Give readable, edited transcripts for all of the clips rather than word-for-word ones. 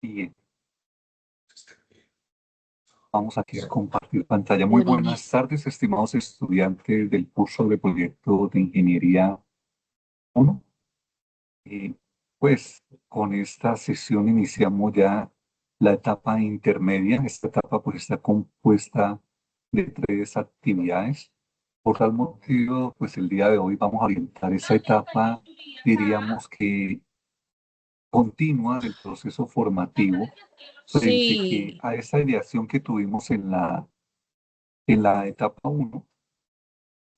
Bien, vamos aquí a compartir pantalla. Muy buenas tardes, estimados estudiantes del curso de proyecto de Ingeniería 1. Eh, pues con esta sesión iniciamos ya la etapa intermedia. Esta etapa pues está compuesta de 3 actividades. Por tal motivo, pues el día de hoy vamos a orientar esa etapa, diríamos que continua del proceso formativo, frente que Sí, a esa ideación que tuvimos en la etapa 1,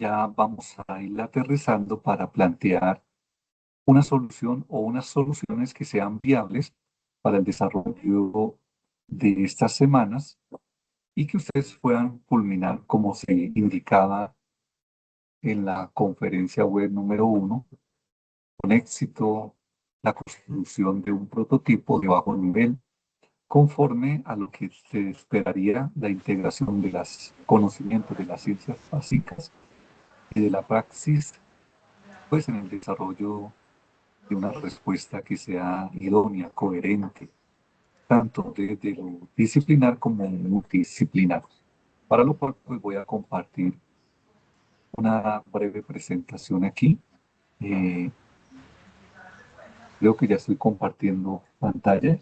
ya vamos a ir aterrizando para plantear una solución o unas soluciones que sean viables para el desarrollo de estas semanas y que ustedes puedan culminar como se indicaba en la conferencia web número 1, con éxito la construcción de un prototipo de bajo nivel conforme a lo que se esperaría la integración de los conocimientos de las ciencias básicas y de la praxis, pues en el desarrollo de una respuesta que sea idónea, coherente, tanto desde lo disciplinar como multidisciplinar. Para lo cual, pues voy a compartir una breve presentación aquí. Eh, Creo que ya estoy compartiendo pantalla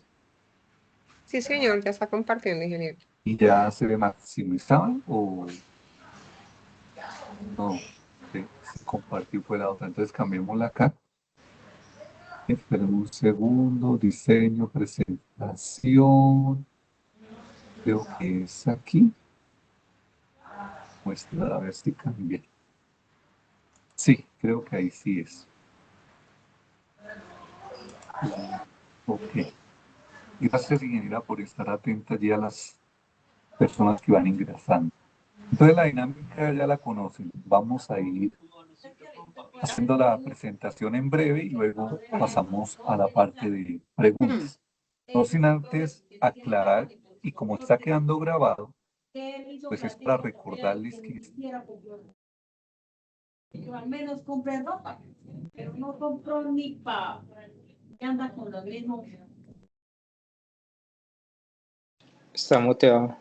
sí, señor, ya está compartiendo, ingeniero. y ya se ve maximizado o no. Se compartió fue la otra. Entonces cambiémosla acá. Esperen un segundo. Diseño, presentación. Creo que es aquí. Muestra a ver si cambia. Sí, creo que ahí sí es. Ok. Gracias, ingeniera, por estar atenta allí a las personas que van ingresando. Entonces, la dinámica ya la conocen. Vamos a ir haciendo la presentación en breve y luego pasamos a la parte de preguntas. No sin antes aclarar, y como está quedando grabado, pues es para recordarles que Yo al menos compré ropa, pero no compró ni pa. Que anda con lo mismo. Está muteado.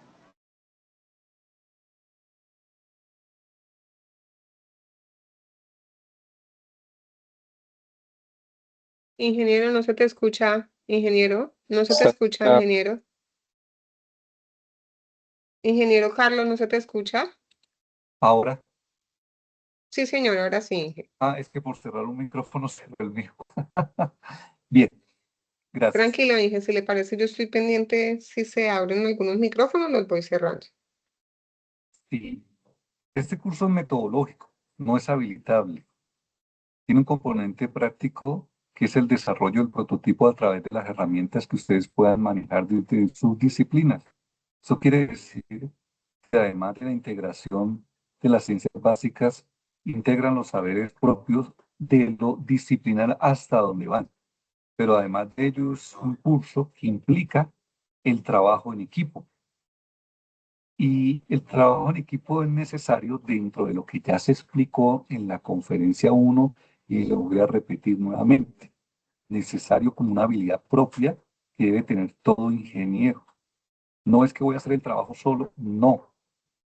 Ingeniero, no se te escucha, ingeniero, no se te Está escucha, muteado. ingeniero. Ingeniero Carlos, ¿no se te escucha? ahora, Sí, señor, ahora sí. es que por cerrar un micrófono cerró el mío. Bien, gracias. Tranquilo, Inge, si le parece, yo estoy pendiente si se abren algunos micrófonos, los voy cerrando. Sí, este curso es metodológico, no es habilitable. Tiene un componente práctico que es el desarrollo del prototipo a través de las herramientas que ustedes puedan manejar desde sus disciplinas. Eso quiere decir que además de la integración de las ciencias básicas, integran los saberes propios de lo disciplinar hasta donde van. Pero además de ello es un curso que implica el trabajo en equipo. Y el trabajo en equipo es necesario dentro de lo que ya se explicó en la conferencia 1 y lo voy a repetir nuevamente. Necesario como una habilidad propia que debe tener todo ingeniero. No es que voy a hacer el trabajo solo, no.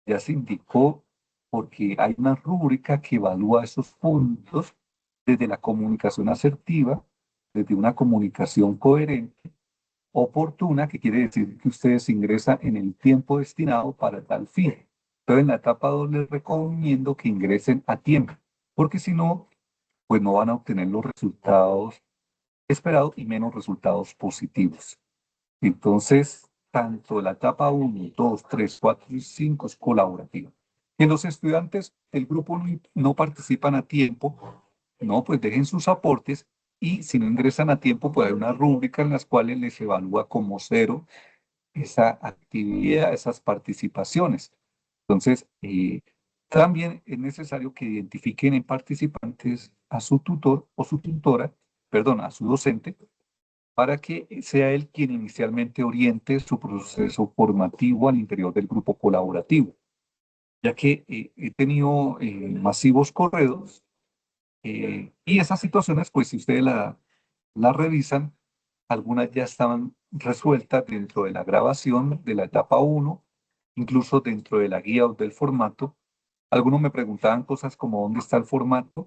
Ya se indicó porque hay una rúbrica que evalúa esos puntos desde la comunicación asertiva, desde una comunicación coherente, oportuna, que quiere decir que ustedes ingresan en el tiempo destinado para tal fin. Entonces, en la etapa 2 les recomiendo que ingresen a tiempo, porque si no, pues no van a obtener los resultados esperados y menos resultados positivos. Entonces, tanto la etapa 1, 2, 3, 4 y 5 es colaborativa. Que los estudiantes del grupo no participan a tiempo, no, pues dejen sus aportes y si no ingresan a tiempo, puede haber una rúbrica en las cuales les evalúa como cero esa actividad, esas participaciones. Entonces, también es necesario que identifiquen en participantes a su tutor o su tutora, perdón, a su docente, para que sea él quien inicialmente oriente su proceso formativo al interior del grupo colaborativo, ya que he tenido masivos correos y esas situaciones, pues si ustedes la revisan, Algunas ya estaban resueltas dentro de la grabación de la etapa 1, incluso dentro de la guía o del formato. Algunos me preguntaban cosas como dónde está el formato,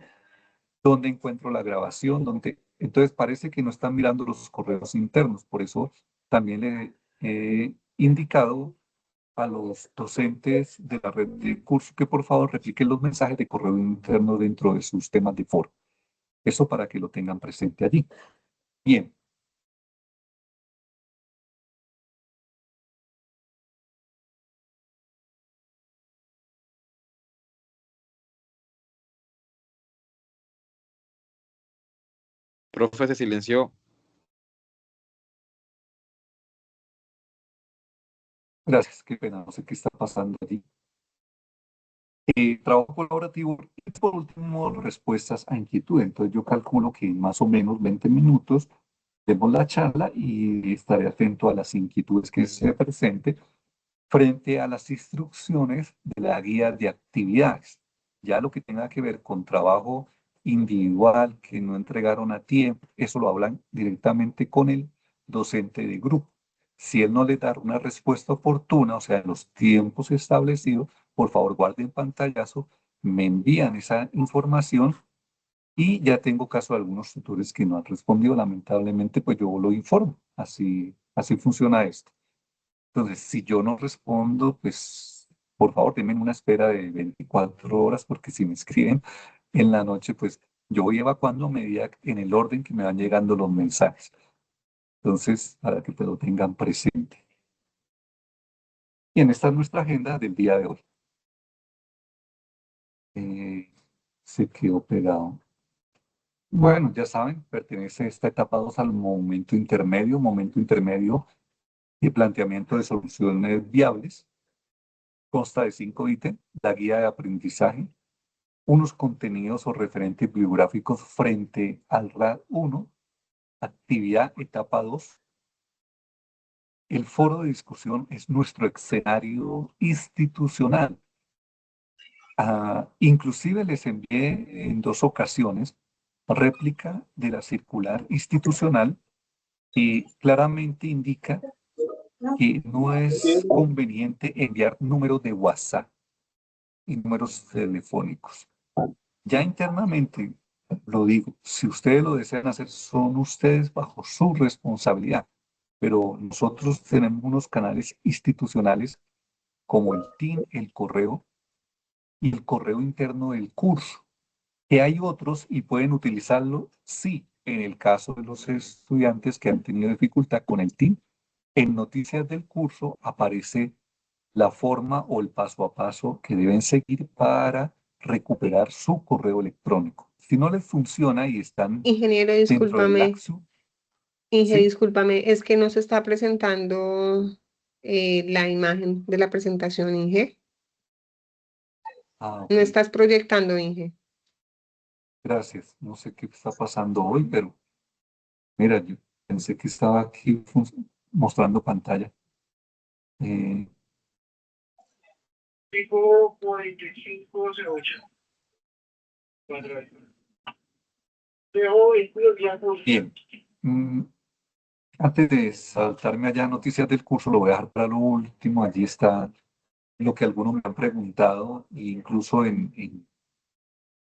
dónde encuentro la grabación, dónde... Entonces parece que no están mirando los correos internos. Por eso también le he indicado a los docentes de la red de curso que por favor repliquen los mensajes de correo interno dentro de sus temas de foro. Eso para que lo tengan presente allí. Bien. Profe, se silenció. Gracias, qué pena, no sé qué está pasando allí. Trabajo colaborativo y por último respuestas a inquietud. Entonces yo calculo que en más o menos 20 minutos demos la charla y estaré atento a las inquietudes que se presenten frente a las instrucciones de la guía de actividades. Ya lo que tenga que ver con trabajo individual que no entregaron a tiempo, eso lo hablan directamente con el docente de grupo. Si él no le da una respuesta oportuna, o sea, los tiempos establecidos, por favor guarden pantallazo, me envían esa información y ya tengo caso de algunos tutores que no han respondido, lamentablemente, pues yo lo informo. Así funciona esto. Entonces, si yo no respondo, pues por favor, denme una espera de 24 horas, porque si me escriben en la noche, pues yo voy evacuando a medida en el orden que me van llegando los mensajes. Entonces, para que lo tengan presente. Bien, esta es nuestra agenda del día de hoy. Se quedó pegado. Bueno, ya saben, pertenece esta etapa 2 al momento intermedio y planteamiento de soluciones viables. Consta de 5 ítems, la guía de aprendizaje, unos contenidos o referentes bibliográficos frente al RAD 1, actividad etapa 2. El foro de discusión es nuestro escenario institucional. Inclusive les envié en 2 ocasiones réplica de la circular institucional que claramente indica que no es conveniente enviar números de WhatsApp y números telefónicos. Ya internamente, lo digo, si ustedes lo desean hacer, son ustedes bajo su responsabilidad, pero nosotros tenemos unos canales institucionales como el TIN, el correo y el correo interno del curso, que hay otros y pueden utilizarlo, sí, en el caso de los estudiantes que han tenido dificultad con el TIN, en noticias del curso aparece la forma o el paso a paso que deben seguir para recuperar su correo electrónico. Si no les funciona y están Ingeniero, dentro del discúlpame. laxo, Inge, ¿sí? discúlpame, es que no se está presentando la imagen de la presentación, Inge. Ok, No estás proyectando, Inge. gracias. No sé qué está pasando hoy, pero mira, yo pensé que estaba aquí mostrando pantalla. Eh, Tipo 4508. Dejo vehículos ya por... bien. Mm, Antes de saltarme allá noticias del curso, lo voy a dejar para lo último. Allí está lo que algunos me han preguntado, e incluso en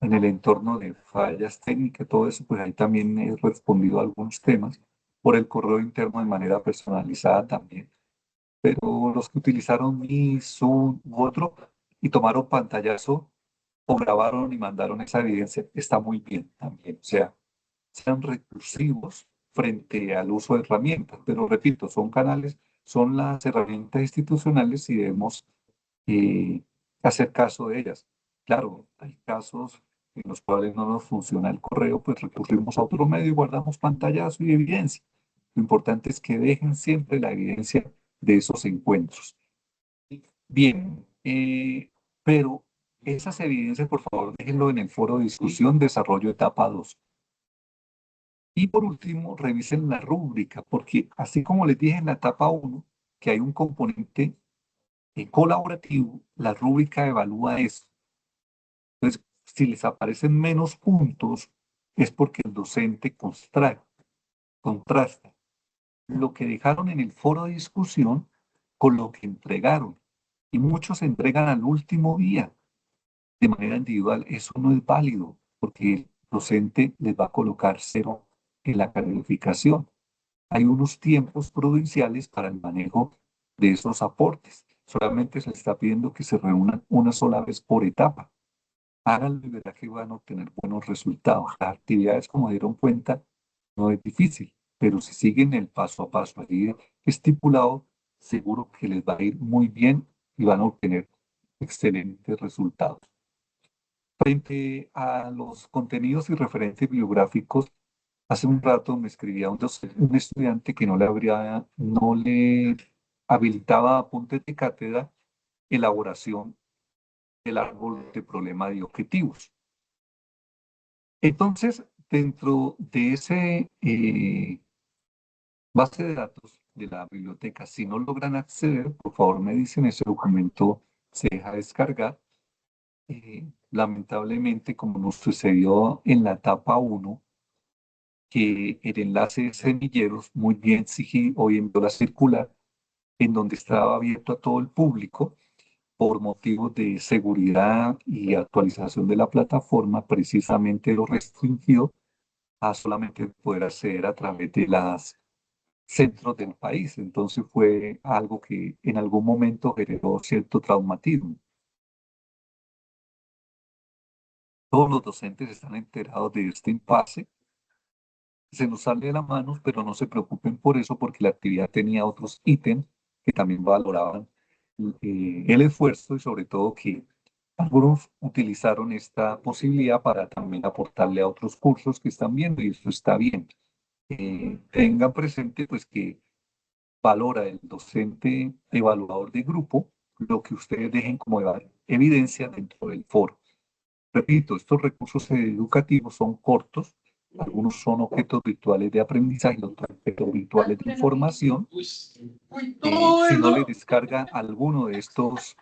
el entorno de fallas técnicas, todo eso, pues ahí también he respondido a algunos temas por el correo interno de manera personalizada también. Pero los que utilizaron mi Zoom u otro y tomaron pantallazo o grabaron y mandaron esa evidencia, está muy bien también. O sea, sean recursivos frente al uso de herramientas. Pero repito, son canales, son las herramientas institucionales y debemos eh, hacer caso de ellas. Claro, hay casos en los cuales no nos funciona el correo, pues recurrimos a otro medio y guardamos pantallazo y evidencia. Lo importante es que dejen siempre la evidencia de esos encuentros. Bien, pero esas evidencias, por favor, déjenlo en el foro de discusión, desarrollo etapa 2. Y por último, revisen la rúbrica, porque así como les dije en la etapa 1, que hay un componente colaborativo, la rúbrica evalúa eso. Entonces, si les aparecen menos puntos, es porque el docente contrasta. lo que dejaron en el foro de discusión con lo que entregaron. Y muchos entregan al último día de manera individual. Eso no es válido porque el docente les va a colocar 0 en la calificación. Hay unos tiempos prudenciales para el manejo de esos aportes. Solamente se les está pidiendo que se reúnan una sola vez por etapa. Háganlo y verá que van a obtener buenos resultados. Las actividades, como dieron cuenta, no es difícil, pero si siguen el paso a paso allí estipulado, seguro que les va a ir muy bien y van a obtener excelentes resultados. Frente a los contenidos y referentes bibliográficos, hace un rato me escribía un estudiante que no le habilitaba apuntes de cátedra, elaboración del árbol de problema de objetivos. Entonces, dentro de ese base de datos de la biblioteca, si no logran acceder, por favor me dicen, ese documento se deja descargar. Lamentablemente, como nos sucedió en la etapa 1, que el enlace de semilleros muy bien hoy envió la circular, en donde estaba abierto a todo el público, por motivos de seguridad y actualización de la plataforma, precisamente lo restringió a solamente poder acceder a través de las centros del país. Entonces fue algo que en algún momento generó cierto traumatismo. Todos los docentes están enterados de este impasse. Se nos sale de las manos, pero no se preocupen por eso, porque la actividad tenía otros ítems que también valoraban el esfuerzo y sobre todo que algunos utilizaron esta posibilidad para también aportarle a otros cursos que están viendo y eso está bien. Tengan presente pues que valora el docente evaluador de grupo lo que ustedes dejen como evidencia dentro del foro. Repito, estos recursos educativos son cortos, algunos son objetos virtuales de aprendizaje, otros objetos virtuales de información. Si no les descarga alguno de estos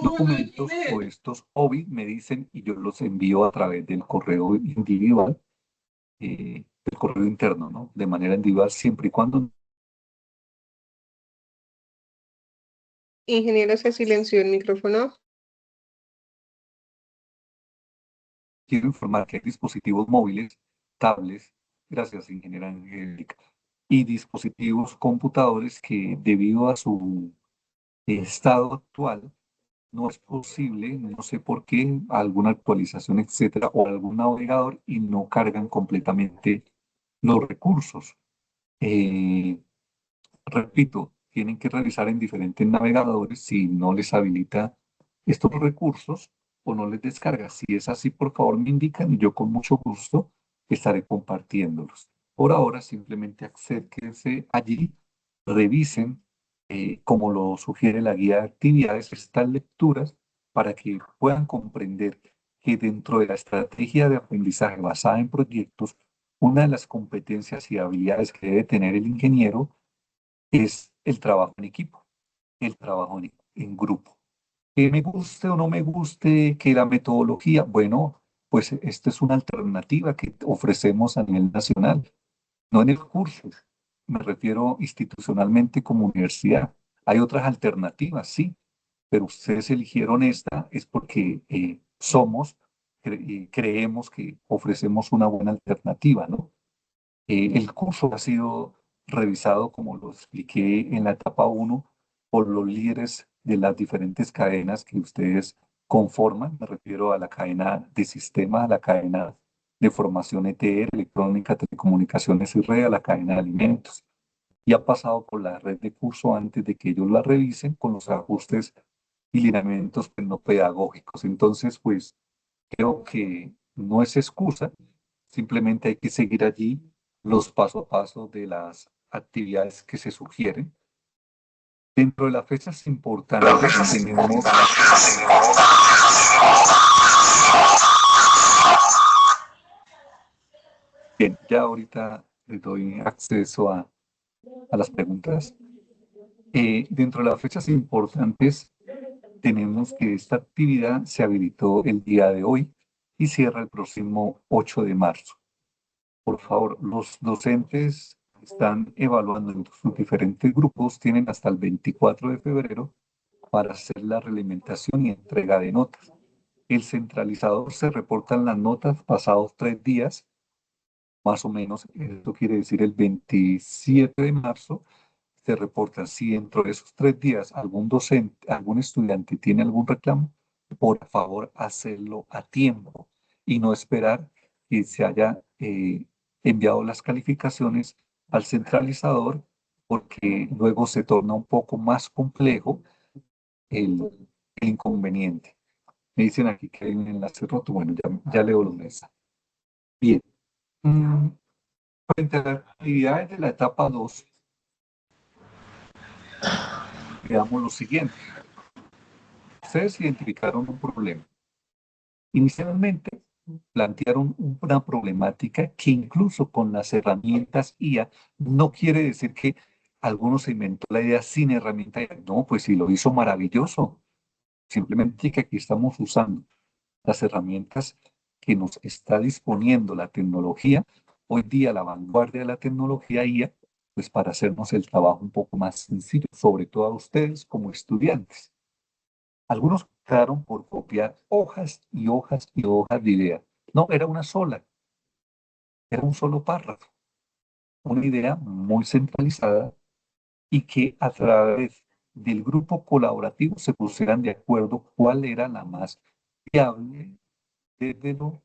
documentos o estos hobbies, me dicen y yo los envío a través del correo individual, del correo interno, ¿no? De manera individual, siempre y cuando. Ingeniero, se silenció el micrófono. Quiero informar que hay dispositivos móviles, tablets, gracias, ingeniera Angélica, y dispositivos computadores que debido a su estado actual no es posible, no sé por qué, alguna actualización, etcétera, o algún navegador y no cargan completamente los recursos. Eh, Repito, tienen que revisar en diferentes navegadores si no les habilita estos recursos o no les descarga. Si es así, por favor me indican y yo con mucho gusto estaré compartiéndolos. Por ahora, simplemente acérquense allí, revisen, como lo sugiere la guía de actividades, estas lecturas para que puedan comprender que dentro de la estrategia de aprendizaje basada en proyectos, una de las competencias y habilidades que debe tener el ingeniero es el trabajo en equipo, el trabajo en grupo. Que me guste o no me guste, que la metodología, bueno, pues esta es una alternativa que ofrecemos a nivel nacional, no en el curso, me refiero institucionalmente como universidad. Hay otras alternativas, sí, pero ustedes eligieron esta es porque creemos que ofrecemos una buena alternativa, ¿no? El curso ha sido revisado, como lo expliqué en la etapa 1, por los líderes de las diferentes cadenas que ustedes conforman. Me refiero a la cadena de sistemas, a la cadena de formación ETR, electrónica, telecomunicaciones y red, a la cadena de alimentos. Y ha pasado por la red de curso antes de que ellos la revisen con los ajustes y lineamientos pues, no pedagógicos. Entonces, pues creo que no es excusa, simplemente hay que seguir allí los paso a paso de las actividades que se sugieren. Dentro de las fechas importantes tenemos... Bien, ya ahorita le doy acceso a las preguntas. Dentro de las fechas importantes tenemos que esta actividad se habilitó el día de hoy y cierra el próximo 8 de marzo. Por favor, los docentes están evaluando en sus diferentes grupos, tienen hasta el 24 de febrero para hacer la realimentación y entrega de notas. El centralizador se reportan las notas pasados 3 días, más o menos, esto quiere decir el 27 de marzo, se reportan. Si dentro de esos 3 días algún docente, algún estudiante tiene algún reclamo, por favor hacerlo a tiempo y no esperar que se haya enviado las calificaciones al centralizador, porque luego se torna un poco más complejo el inconveniente. Me dicen aquí que hay un enlace roto. Bueno, ya leo los mensajes. Bien. Frente a las actividades de la etapa 2, veamos lo siguiente. Ustedes identificaron un problema. Inicialmente plantearon una problemática que incluso con las herramientas IA no quiere decir que alguno se inventó la idea sin herramienta IA. No, pues si lo hizo maravilloso. Simplemente que aquí estamos usando las herramientas que nos está disponiendo la tecnología, hoy día la vanguardia de la tecnología IA, pues para hacernos el trabajo un poco más sencillo, sobre todo a ustedes como estudiantes. Algunos optaron por copiar hojas y hojas y hojas de ideas. No, era una sola, era un solo párrafo, una idea muy centralizada y que a través del grupo colaborativo se pusieran de acuerdo cuál era la más viable desde lo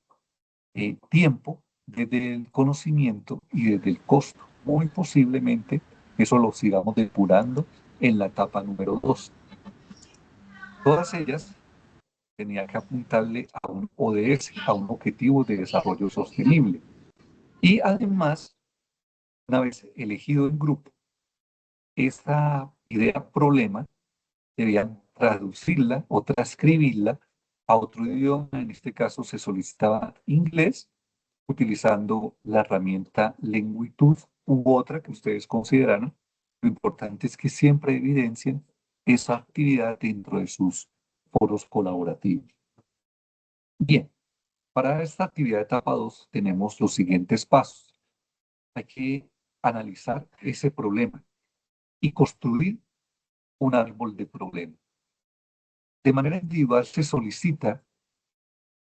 tiempo, desde el conocimiento y desde el costo. Muy posiblemente eso lo sigamos depurando en la etapa número 2. Todas ellas tenían que apuntarle a un ODS, a un objetivo de desarrollo sostenible. Y además, una vez elegido el grupo, esta idea problema debían traducirla o transcribirla a otro idioma. En este caso se solicitaba inglés, utilizando la herramienta Lenguitude u otra que ustedes consideraran. Lo importante es que siempre evidencien esa actividad dentro de sus foros colaborativos. Bien, para esta actividad de etapa 2 tenemos los siguientes pasos. Hay que analizar ese problema y construir un árbol de problema. De manera individual se solicita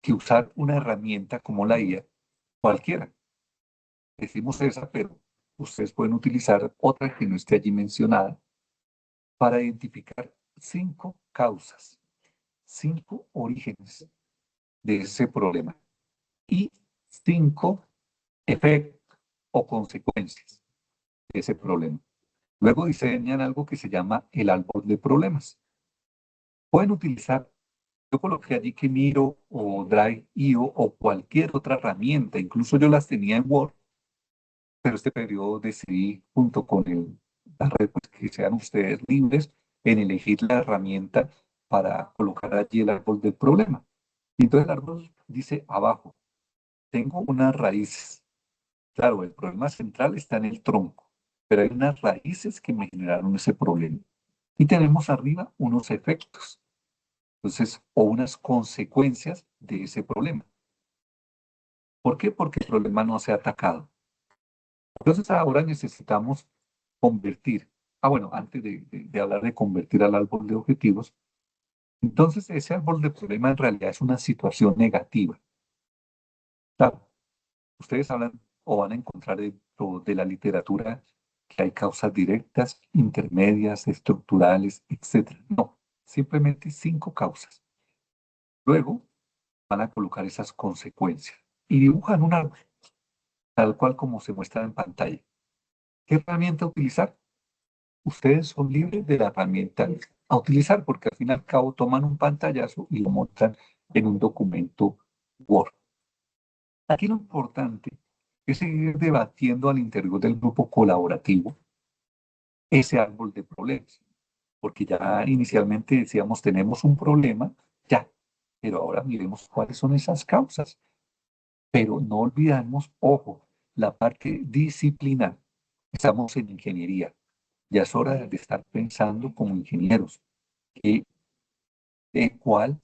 que usar una herramienta como la IA, cualquiera. Decimos esa, pero ustedes pueden utilizar otra que no esté allí mencionada para identificar 5 causas, 5 orígenes de ese problema y 5 efectos o consecuencias de ese problema. Luego diseñan algo que se llama el árbol de problemas. Pueden utilizar, yo coloqué allí que Miro o Drive.io o cualquier otra herramienta, incluso yo las tenía en Word, pero este periodo decidí junto con la red, pues, que sean ustedes libres en elegir la herramienta para colocar allí el árbol del problema. Y entonces el árbol dice abajo, tengo unas raíces. Claro, el problema central está en el tronco, pero hay unas raíces que me generaron ese problema. Y tenemos arriba unos efectos, entonces, o unas consecuencias de ese problema. ¿Por qué? Porque el problema no se ha atacado. Entonces ahora necesitamos convertir. Bueno, antes de hablar de convertir al árbol de objetivos, entonces ese árbol de problema en realidad es una situación negativa. Claro, ustedes hablan o van a encontrar dentro de la literatura que hay causas directas, intermedias, estructurales, etc. No, simplemente 5 causas. Luego van a colocar esas consecuencias y dibujan un árbol, tal cual como se muestra en pantalla. ¿Qué herramienta utilizar? Ustedes son libres de la herramienta a utilizar, porque al fin y al cabo toman un pantallazo y lo montan en un documento Word. Aquí lo importante es seguir debatiendo al interior del grupo colaborativo ese árbol de problemas, porque ya inicialmente decíamos tenemos un problema, ya, pero ahora miremos cuáles son esas causas. Pero no olvidamos, ojo, la parte disciplinar. Estamos en ingeniería. Ya es hora de estar pensando como ingenieros. ¿De cuál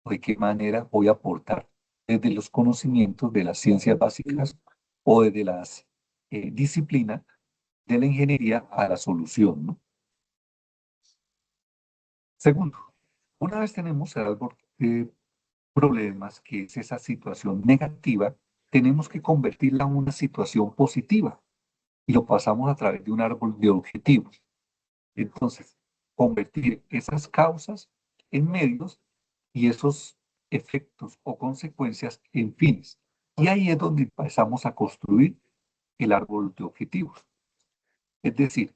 o de qué manera voy a aportar desde los conocimientos de las ciencias básicas o desde las disciplina de la ingeniería a la solución, ¿no? Segundo, una vez tenemos el árbol de problemas, que es esa situación negativa, tenemos que convertirla en una situación positiva y lo pasamos a través de un árbol de objetivos. Entonces, convertir esas causas en medios y esos efectos o consecuencias en fines. Y ahí es donde empezamos a construir el árbol de objetivos. Es decir,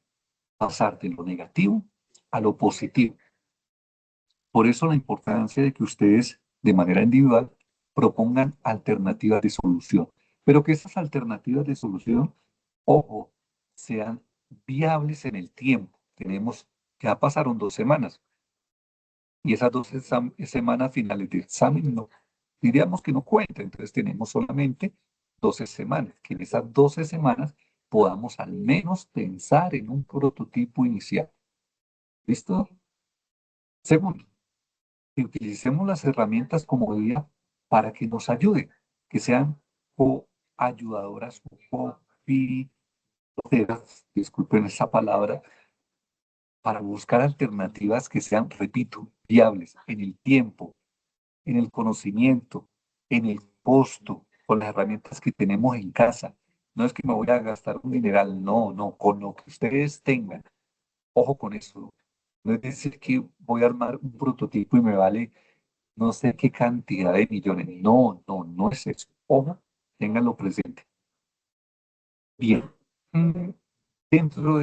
pasar de lo negativo a lo positivo. Por eso la importancia de que ustedes, de manera individual, propongan alternativas de solución. Pero que esas alternativas de solución, ojo, sean viables en el tiempo. Ya pasaron 2 semanas. Y esas semanas finales de examen no, diríamos que no cuentan, entonces tenemos solamente 12 semanas, que en esas 12 semanas podamos al menos pensar en un prototipo inicial. ¿Listo? Segundo, que utilicemos las herramientas como guía para que nos ayuden, que sean coayudadoras o copiloteras, disculpen esa palabra, para buscar alternativas que sean, repito, viables en el tiempo, en el conocimiento, en el costo, con las herramientas que tenemos en casa. No es que me voy a gastar un dineral, no, no, con lo que ustedes tengan. Ojo con eso. No es decir que voy a armar un prototipo y me vale no sé qué cantidad de millones. No, no, no es eso. Ojo, ténganlo presente. Bien. Mm, Dentro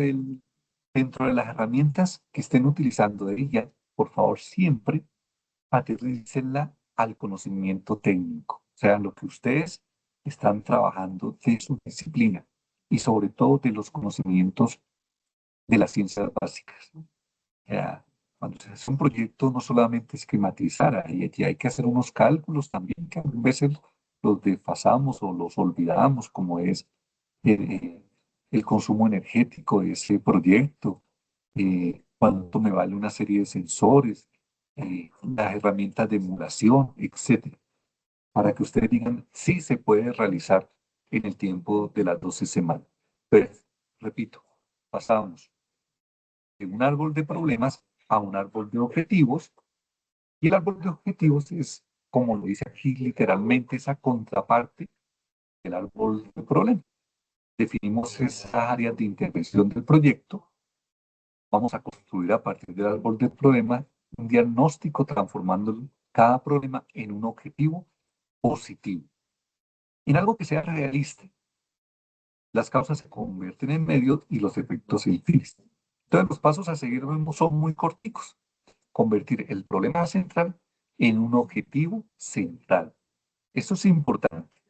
dentro de las herramientas que estén utilizando de ella, por favor, siempre aterrícenla al conocimiento técnico, o sea, lo que ustedes están trabajando de su disciplina y sobre todo de los conocimientos de las ciencias básicas. O sea, cuando se hace un proyecto no solamente esquematizar, hay que hacer unos cálculos también que a veces los desfasamos o los olvidamos, como es eh, el consumo energético de ese proyecto, cuánto me vale una serie de sensores, las herramientas de emulación, etcétera, para que ustedes digan sí se puede realizar en el tiempo de las 12 semanas. Pero, repito, pasamos de un árbol de problemas a un árbol de objetivos, y el árbol de objetivos es, como lo dice aquí literalmente, esa contraparte del árbol de problemas. Definimos esas áreas de intervención del proyecto. Vamos a construir a partir del árbol del problema un diagnóstico transformando cada problema en un objetivo positivo, en algo que sea realista. Las causas se convierten en medios y los efectos en fines. Entonces los pasos a seguir son muy corticos. Convertir el problema central en un objetivo central. Eso es importante.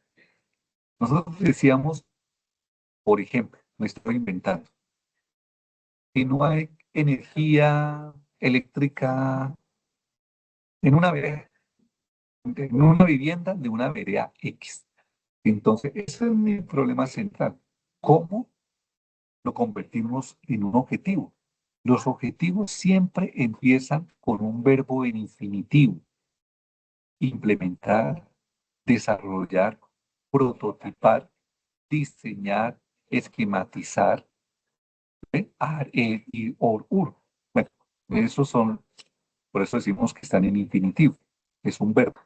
Nosotros decíamos, por ejemplo, me estoy inventando, que no hay energía eléctrica en una vereda, en una vivienda de una vereda X. Entonces, ese es mi problema central. ¿Cómo lo convertimos en un objetivo? Los objetivos siempre empiezan con un verbo en infinitivo. Implementar, desarrollar, prototipar, diseñar, esquematizar, y ur. Bueno, esos son, por eso decimos que están en infinitivo. Es un verbo.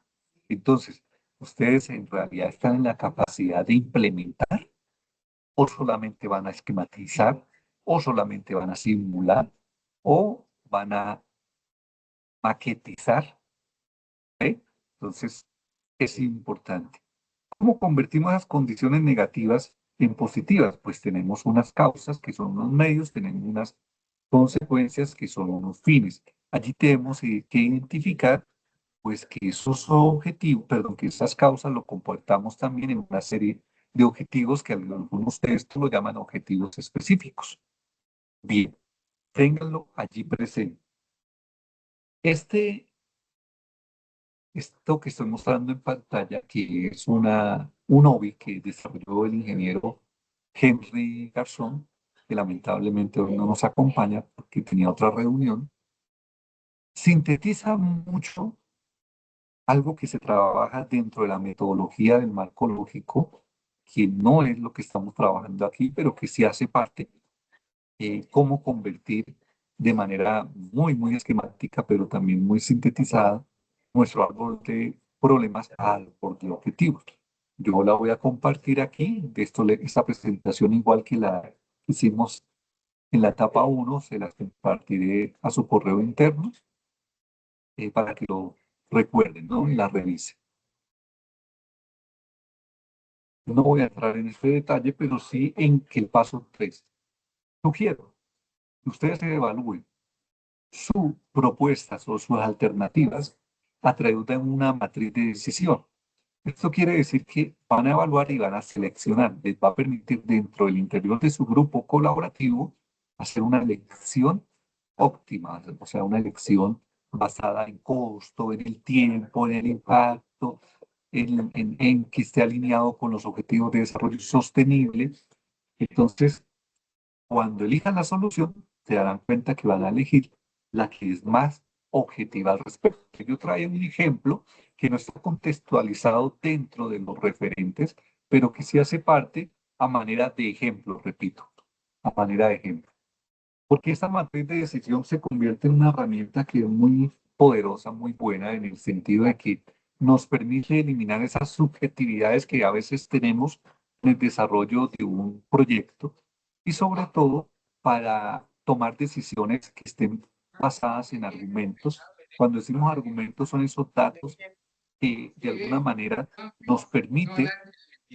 Entonces, ¿ustedes en realidad están en la capacidad de implementar o solamente van a esquematizar o solamente van a simular o van a maquetizar? Entonces, es importante. ¿Cómo convertimos las condiciones negativas en positivas? Pues tenemos unas causas que son unos medios, tenemos unas consecuencias que son unos fines. Allí tenemos que identificar pues que esos objetivos, perdón, que esas causas lo comportamos también en una serie de objetivos que algunos textos lo llaman objetivos específicos. Bien, ténganlo allí presente. Esto que estoy mostrando en pantalla, que es un hobby que desarrolló el ingeniero Henry Garzón, que lamentablemente hoy no nos acompaña porque tenía otra reunión, sintetiza mucho algo que se trabaja dentro de la metodología del marco lógico que no es lo que estamos trabajando aquí, pero que sí hace parte, cómo convertir de manera muy esquemática, pero también muy sintetizada, nuestro árbol de problemas al árbol de objetivos. Yo la voy a compartir aquí, de esto, esta presentación igual que la que hicimos en la etapa 1, se las compartiré a su correo interno para que lo recuerden, ¿no? Y la revisen. No voy a entrar en este detalle, pero sí en que el paso 3. Sugiero que ustedes se evalúen sus propuestas o sus alternativas a través de una matriz de decisión. Esto quiere decir que van a evaluar y van a seleccionar. Les va a permitir dentro del interior de su grupo colaborativo hacer una elección óptima, o sea, una elección basada en costo, en el tiempo, en el impacto, en que esté alineado con los objetivos de desarrollo sostenible. Entonces, cuando elijan la solución, se darán cuenta que van a elegir la que es más objetiva al respecto. Yo traigo un ejemplo que no está contextualizado dentro de los referentes, pero que sí hace parte a manera de ejemplo, repito, a manera de ejemplo. Porque esta matriz de decisión se convierte en una herramienta que es muy poderosa, muy buena, en el sentido de que nos permite eliminar esas subjetividades que a veces tenemos en el desarrollo de un proyecto y sobre todo para tomar decisiones que estén basadas en argumentos. Cuando decimos argumentos son esos datos que de alguna manera nos permite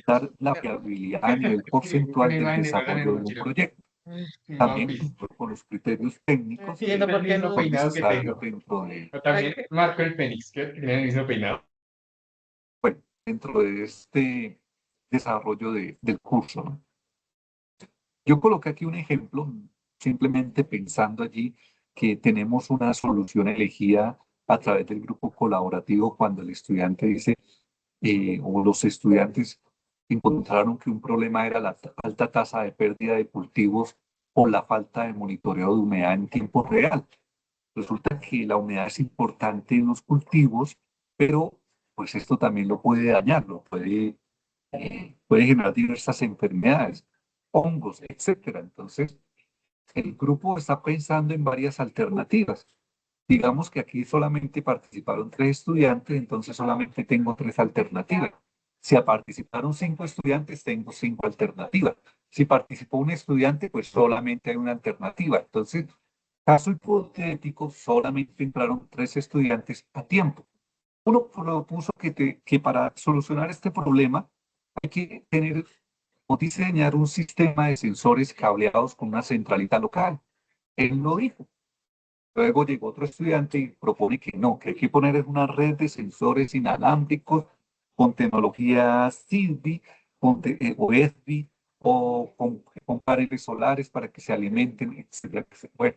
dar la viabilidad a nivel porcentual del desarrollo de un proyecto. También con los criterios técnicos que Entiendo por qué no son peinado que necesarios tengo. dentro de, O también Marco el Fénix, que tiene el mismo peinado. bueno, dentro de este desarrollo del curso, ¿no? Yo coloqué aquí un ejemplo, simplemente pensando allí que tenemos una solución elegida a través del grupo colaborativo cuando el estudiante dice, o los estudiantes encontraron que un problema era la alta tasa de pérdida de cultivos o la falta de monitoreo de humedad en tiempo real. Resulta que la humedad es importante en los cultivos, pero pues esto también lo puede dañar, puede generar diversas enfermedades, hongos, etcétera. Entonces, el grupo está pensando en varias alternativas. Digamos que aquí solamente participaron 3 estudiantes, entonces solamente tengo 3 alternativas. Si participaron 5 estudiantes, tengo 5 alternativas. Si participó un estudiante, pues solamente hay una alternativa. Entonces, caso hipotético, solamente entraron 3 estudiantes a tiempo. Uno propuso que para solucionar este problema hay que tener o diseñar un sistema de sensores cableados con una centralita local. Él lo dijo. Luego llegó otro estudiante y propone que no, que hay que poner una red de sensores inalámbricos con tecnología Zigbee o Ezbi o con paneles solares para que se alimenten, etcétera, etcétera. Bueno,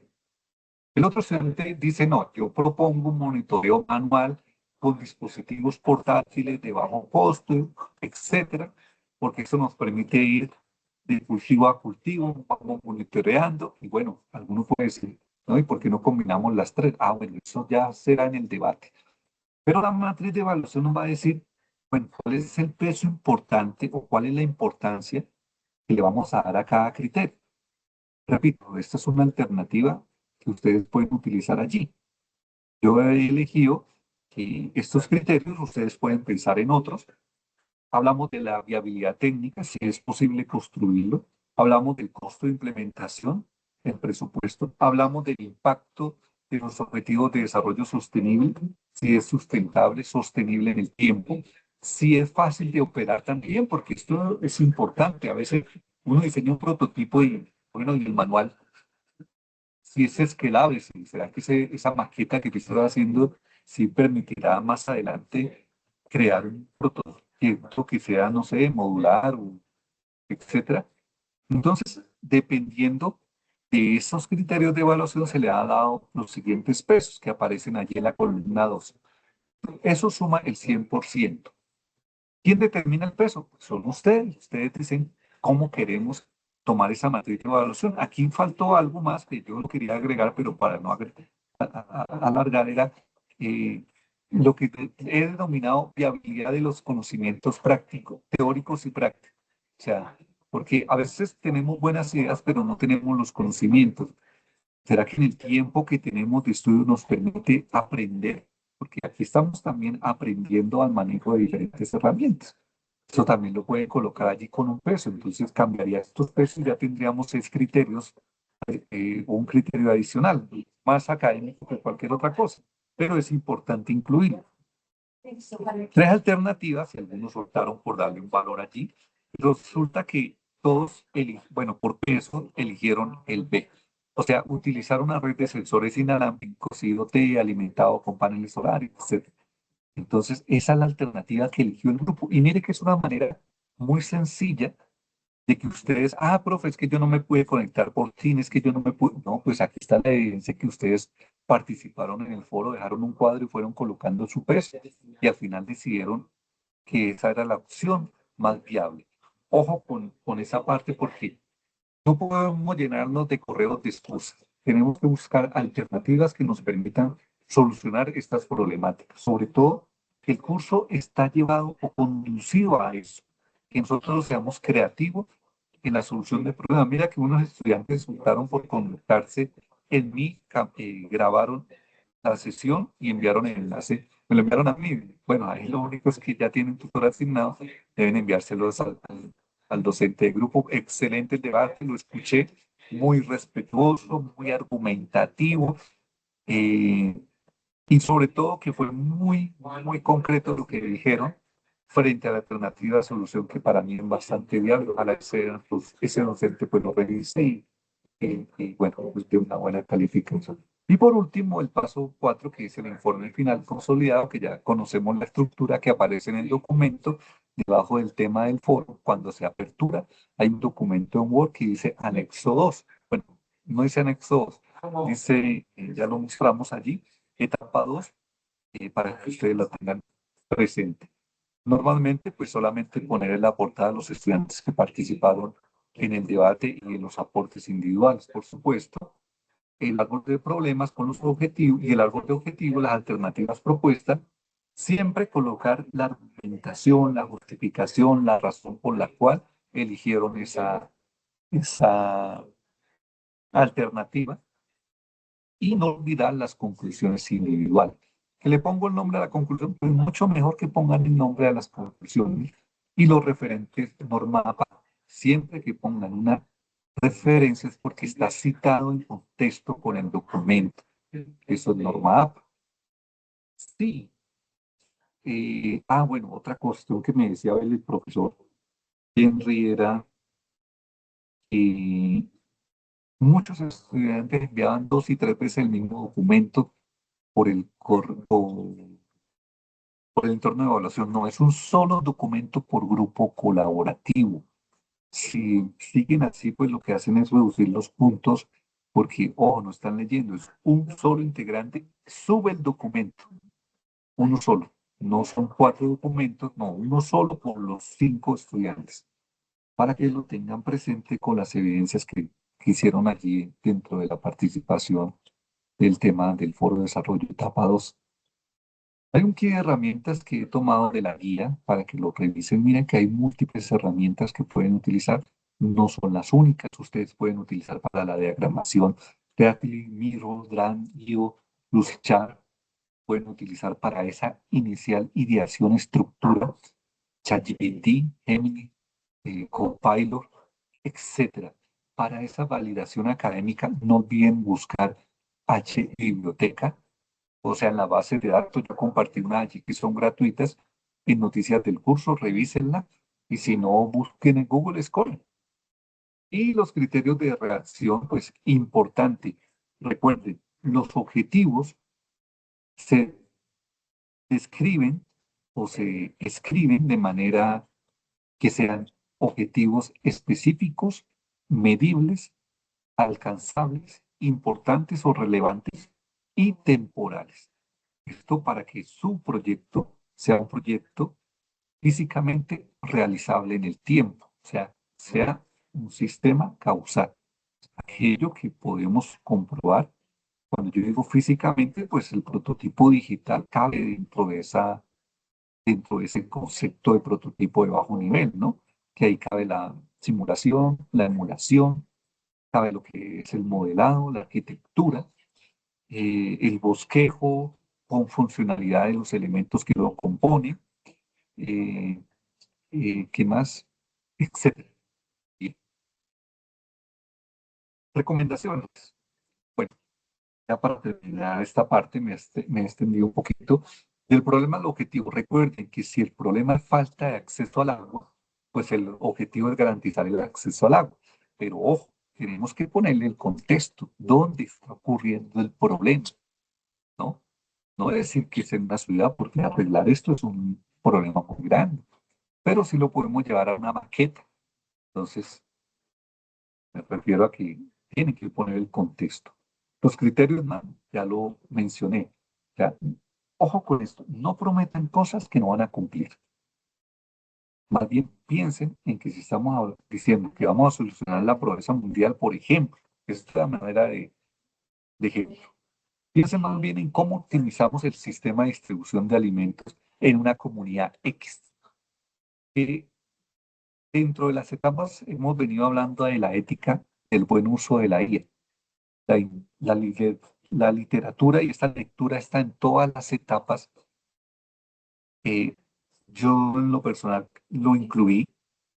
el otro estudiante dice, no, yo propongo un monitoreo manual con dispositivos portátiles de bajo costo, etcétera, porque eso nos permite ir de cultivo a cultivo, vamos monitoreando, y bueno, alguno puede decir, ¿no? ¿Y por qué no combinamos las 3? Ah, bueno, eso ya será en el debate. Pero la matriz de evaluación nos va a decir, bueno, cuál es el peso importante o cuál es la importancia que le vamos a dar a cada criterio. Repito, esta es una alternativa que ustedes pueden utilizar allí. Yo he elegido que estos criterios, ustedes pueden pensar en otros. Hablamos de la viabilidad técnica, si es posible construirlo. Hablamos del costo de implementación, el presupuesto. Hablamos del impacto de los objetivos de desarrollo sostenible, si es sustentable, sostenible en el tiempo, si es fácil de operar también, porque esto es importante. A veces uno diseña un prototipo y, bueno, y el manual si es escalable, si será que esa maqueta que estoy haciendo sí permitirá más adelante crear un prototipo que sea, no sé, modular, o etcétera. Entonces, dependiendo de esos criterios de evaluación, se le ha dado los siguientes pesos que aparecen allí en la columna 2. Eso suma el 100%. ¿Quién determina el peso? Pues son ustedes. Ustedes dicen cómo queremos tomar esa matriz de evaluación. Aquí faltó algo más que yo lo quería agregar, pero para no alargar, era eh, lo que he denominado viabilidad de los conocimientos prácticos, teóricos y prácticos. O sea, porque a veces tenemos buenas ideas, pero no tenemos los conocimientos. ¿Será que en el tiempo que tenemos de estudio nos permite aprender? Porque aquí estamos también aprendiendo al manejo de diferentes herramientas. Eso también lo pueden colocar allí con un peso. Entonces cambiaría estos pesos y ya tendríamos 6 criterios, o un criterio adicional, más académico que cualquier otra cosa. Pero es importante incluirlo. 3 alternativas y algunos optaron por darle un valor allí. Resulta que todos, bueno, por peso eligieron el B. O sea, utilizar una red de sensores inalámbricos, IoT, alimentado con paneles solares, etc. Entonces, esa es la alternativa que eligió el grupo. Y mire que es una manera muy sencilla de que ustedes, profe, es que yo no me pude conectar por Teams, es que yo no me pude. No, pues aquí está la evidencia que ustedes participaron en el foro, dejaron un cuadro y fueron colocando su peso. Y al final decidieron que esa era la opción más viable. Ojo con esa parte porque no podemos llenarnos de correos de excusas. Tenemos que buscar alternativas que nos permitan solucionar estas problemáticas. Sobre todo, que el curso está llevado o conducido a eso, que nosotros seamos creativos en la solución de problemas. Mira que unos estudiantes optaron por conectarse en mí, grabaron la sesión y enviaron el enlace, me lo enviaron a mí. Bueno, ahí lo único es que ya tienen tutor asignado, deben enviárselos al docente de grupo. Excelente el debate, lo escuché, muy respetuoso, muy argumentativo, eh, y sobre todo que fue muy concreto lo que dijeron frente a la alternativa de solución que para mí es bastante viable. Ojalá ese docente pues lo revise y bueno, pues de una buena calificación. Y por último, el paso 4, que es el informe final consolidado, que ya conocemos la estructura que aparece en el documento, debajo del tema del foro, cuando se apertura, hay un documento en Word que dice anexo 2. Bueno, no dice anexo 2, dice, ya lo mostramos allí, etapa 2, para que ustedes lo tengan presente. Normalmente, pues solamente poner en la portada a los estudiantes que participaron en el debate y en los aportes individuales, por supuesto, el árbol de problemas con los objetivos y el árbol de objetivos, las alternativas propuestas, siempre colocar la argumentación, la justificación, la razón por la cual eligieron esa alternativa y no olvidar las conclusiones individuales. Que le pongo el nombre a la conclusión, pues mucho mejor que pongan el nombre a las conclusiones y los referentes norma APA. Siempre que pongan una referencia es porque está citado en contexto con el documento. Eso es norma APA. Sí. Bueno, otra cuestión que me decía el profesor Henry era que muchos estudiantes enviaban 2 y 3 veces el mismo documento por por el entorno de evaluación. No, es un solo documento por grupo colaborativo. Si siguen así, pues lo que hacen es reducir los puntos porque, ojo, no están leyendo, es un solo integrante, sube el documento, uno solo. No son 4 documentos, no, uno solo por los 5 estudiantes, para que lo tengan presente con las evidencias que hicieron allí dentro de la participación del tema del Foro de Desarrollo Etapa 2. Hay un kit de herramientas que he tomado de la guía para que lo revisen. Miren que hay múltiples herramientas que pueden utilizar. No son las únicas. Ustedes pueden utilizar para la diagramación Creatly, Miro, Dran, IO, Lucidchart. Pueden utilizar para esa inicial ideación estructura ChatGPT, Gemini, Copilot, etcétera. Para esa validación académica, no olviden buscar H Biblioteca, o sea, en la base de datos. Yo compartí una allí que son gratuitas en noticias del curso, revísenla y si no, busquen en Google Scholar. Y los criterios de reacción, pues importante. Recuerden, los objetivos se describen o se escriben de manera que sean objetivos específicos, medibles, alcanzables, importantes o relevantes y temporales. Esto para que su proyecto sea un proyecto físicamente realizable en el tiempo, o sea un sistema causal. Aquello que podemos comprobar. Cuando yo digo físicamente, pues el prototipo digital cabe dentro de ese concepto de prototipo de bajo nivel, ¿no? que ahí cabe la simulación, la emulación, cabe lo que es el modelado, la arquitectura, el bosquejo con funcionalidad de los elementos que lo componen, eh, ¿qué más? Etcétera. Bien. Recomendaciones. Bueno, ya para terminar esta parte, me he extendido un poquito. Del problema al objetivo, recuerden que si el problema es falta de acceso al agua, pues el objetivo es garantizar el acceso al agua. Pero ojo, tenemos que ponerle el contexto, dónde está ocurriendo el problema, ¿no? No es decir que es en una ciudad, porque arreglar esto es un problema muy grande, pero sí lo podemos llevar a una maqueta. Entonces, me refiero a que tienen que poner el contexto. Los criterios, ya lo mencioné. O sea, ojo con esto, no prometan cosas que no van a cumplir. Más bien piensen en que si estamos diciendo que vamos a solucionar la pobreza mundial, por ejemplo, esta es la manera de ejemplo. Piensen más bien en cómo optimizamos el sistema de distribución de alimentos en una comunidad X. Dentro de las etapas hemos venido hablando de la ética del buen uso de la IA. La, la literatura y esta lectura está en todas las etapas. Yo en lo personal lo incluí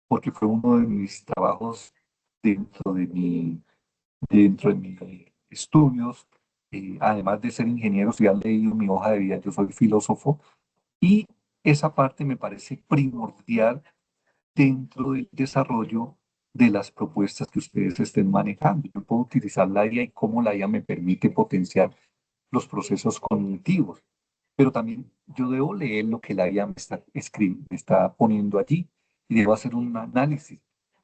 porque fue uno de mis trabajos dentro de dentro de mis estudios. Además de ser ingeniero, si han leído mi hoja de vida, yo soy filósofo y esa parte me parece primordial dentro del desarrollo de las propuestas que ustedes estén manejando. Yo puedo utilizar la IA y cómo la IA me permite potenciar los procesos cognitivos, pero también yo debo leer lo que la IA me está escribiendo, me está poniendo allí y debo hacer un análisis,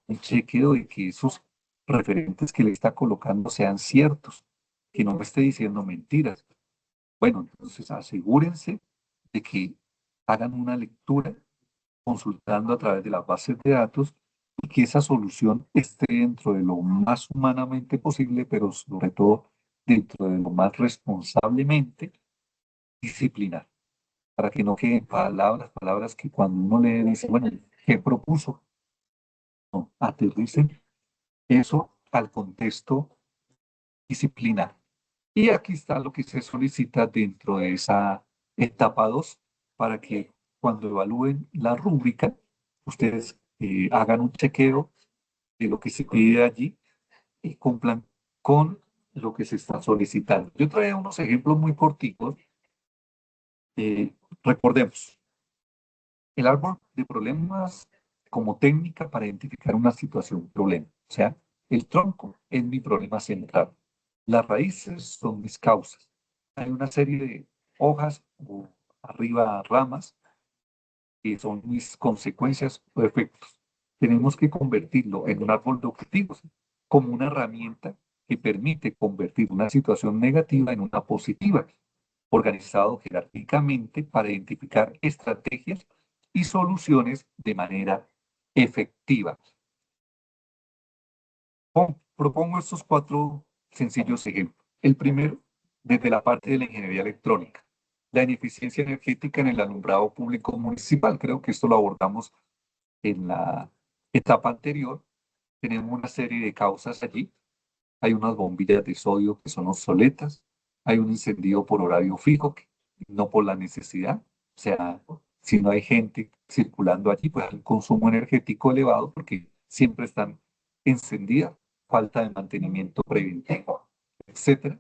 un chequeo de que esos referentes que le está colocando sean ciertos, que no me esté diciendo mentiras. Bueno, entonces asegúrense de que hagan una lectura consultando a través de las bases de datos y que esa solución esté dentro de lo más humanamente posible, pero sobre todo dentro de lo más responsablemente disciplinar, para que no queden palabras que cuando uno le dice, bueno, ¿qué propuso? No, aterricen eso al contexto disciplinar. Y aquí está lo que se solicita dentro de esa etapa 2 para que cuando evalúen la rúbrica, ustedes hagan un chequeo de lo que se pide allí y cumplan con lo que se está solicitando. Yo traía unos ejemplos muy corticos. Recordemos, el árbol de problemas como técnica para identificar una situación, problema. O sea, el tronco es mi problema central. Las raíces son mis causas. Hay una serie de hojas o arriba ramas que son mis consecuencias o efectos. Tenemos que convertirlo en un árbol de objetivos como una herramienta que permite convertir una situación negativa en una positiva, organizado jerárquicamente para identificar estrategias y soluciones de manera efectiva. Propongo estos 4 sencillos ejemplos. El primero, desde la parte de la ingeniería electrónica, la ineficiencia energética en el alumbrado público municipal. Creo que esto lo abordamos en la etapa anterior. Tenemos una serie de causas allí. Hay unas bombillas de sodio que son obsoletas. Hay un encendido por horario fijo, no por la necesidad. O sea, si no hay gente circulando allí, pues hay un consumo energético elevado porque siempre están encendidas, falta de mantenimiento preventivo, etcétera.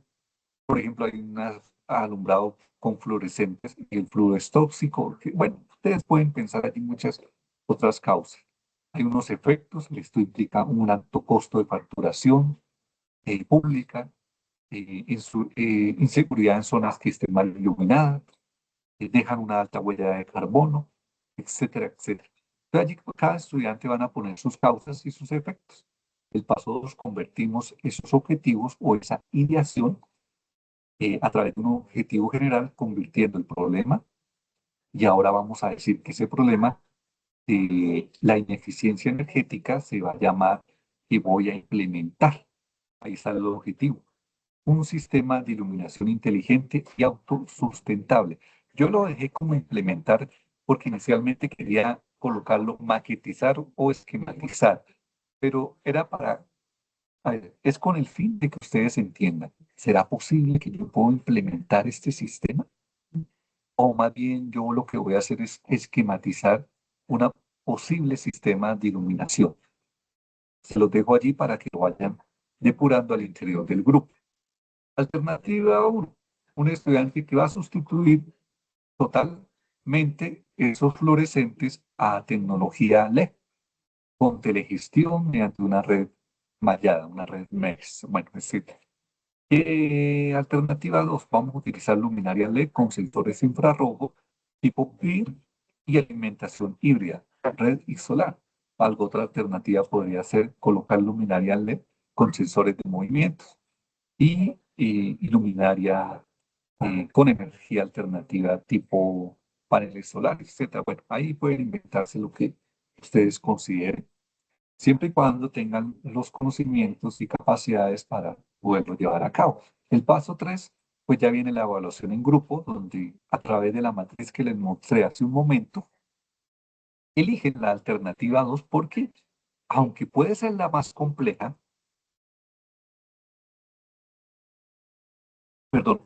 Por ejemplo, hay un alumbrado con fluorescentes y el fluoro es tóxico. Bueno, ustedes pueden pensar allí muchas otras causas. Hay unos efectos, esto implica un alto costo de facturación pública, inseguridad en zonas que estén mal iluminadas, dejan una alta huella de carbono, etcétera, etcétera. Entonces, allí cada estudiante van a poner sus causas y sus efectos. El paso 2, convertimos esos objetivos o esa ideación a través de un objetivo general, convirtiendo el problema, y ahora vamos a decir que ese problema de la ineficiencia energética se va a llamar que voy a implementar. Ahí está el objetivo. Un sistema de iluminación inteligente y autosustentable. Yo lo dejé como implementar porque inicialmente quería colocarlo, maquetizar o esquematizar, pero era para, a ver, es con el fin de que ustedes entiendan, ¿será posible que yo pueda implementar este sistema? O más bien yo lo que voy a hacer es esquematizar un posible sistema de iluminación. Se los dejo allí para que lo vayan depurando al interior del grupo. Alternativa 1, un estudiante que va a sustituir totalmente esos fluorescentes a tecnología LED con telegestión mediante una red mallada, una red MES. Bueno, etc. Alternativa 2, vamos a utilizar luminaria LED con sensores infrarrojos tipo PIR y alimentación híbrida, red y solar. Algo otra alternativa podría ser colocar luminaria LED con sensores de movimientos y luminaria con energía alternativa tipo paneles solares, etcétera. Bueno, ahí pueden inventarse lo que ustedes consideren, siempre y cuando tengan los conocimientos y capacidades para poderlo llevar a cabo. El paso 3, pues ya viene la evaluación en grupo, donde a través de la matriz que les mostré hace un momento, eligen la alternativa 2 porque, aunque puede ser la más compleja, perdón,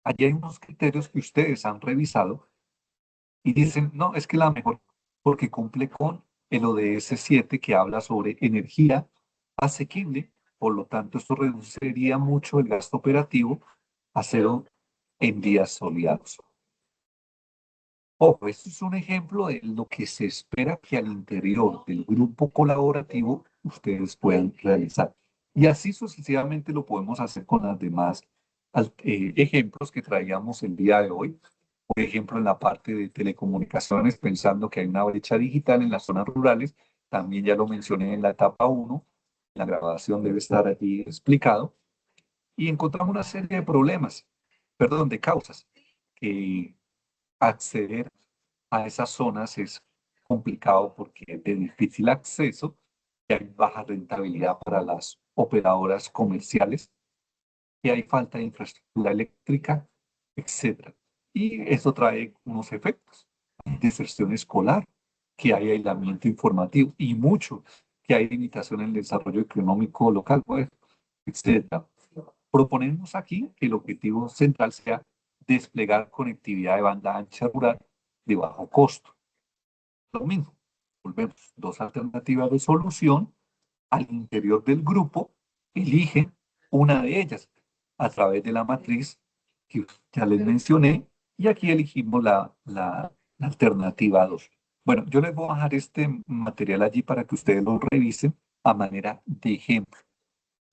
allí hay unos criterios que ustedes han revisado y dicen, no, es que la mejor, porque cumple con el ODS 7 que habla sobre energía asequible, por lo tanto esto reduciría mucho el gasto operativo a cero en días soleados. Ojo, esto es un ejemplo de lo que se espera que al interior del grupo colaborativo ustedes puedan realizar. Y así sucesivamente lo podemos hacer con las demás ejemplos que traíamos el día de hoy. Por ejemplo, en la parte de telecomunicaciones, pensando que hay una brecha digital en las zonas rurales, también ya lo mencioné en la etapa 1, la grabación debe estar allí explicado, y encontramos una serie de problemas, perdón, de causas, que acceder a esas zonas es complicado porque es de difícil acceso, que hay baja rentabilidad para las operadoras comerciales, que hay falta de infraestructura eléctrica, etcétera. Y eso trae unos efectos. Hay deserción escolar, que hay aislamiento informativo y mucho, que hay limitación en el desarrollo económico local, pues, etcétera. Proponemos aquí que el objetivo central sea desplegar conectividad de banda ancha rural de bajo costo. Lo mismo, volvemos, dos alternativas de solución al interior del grupo, eligen una de ellas a través de la matriz que ya les mencioné, y aquí elegimos la alternativa 2. Bueno, yo les voy a dejar este material allí para que ustedes lo revisen a manera de ejemplo.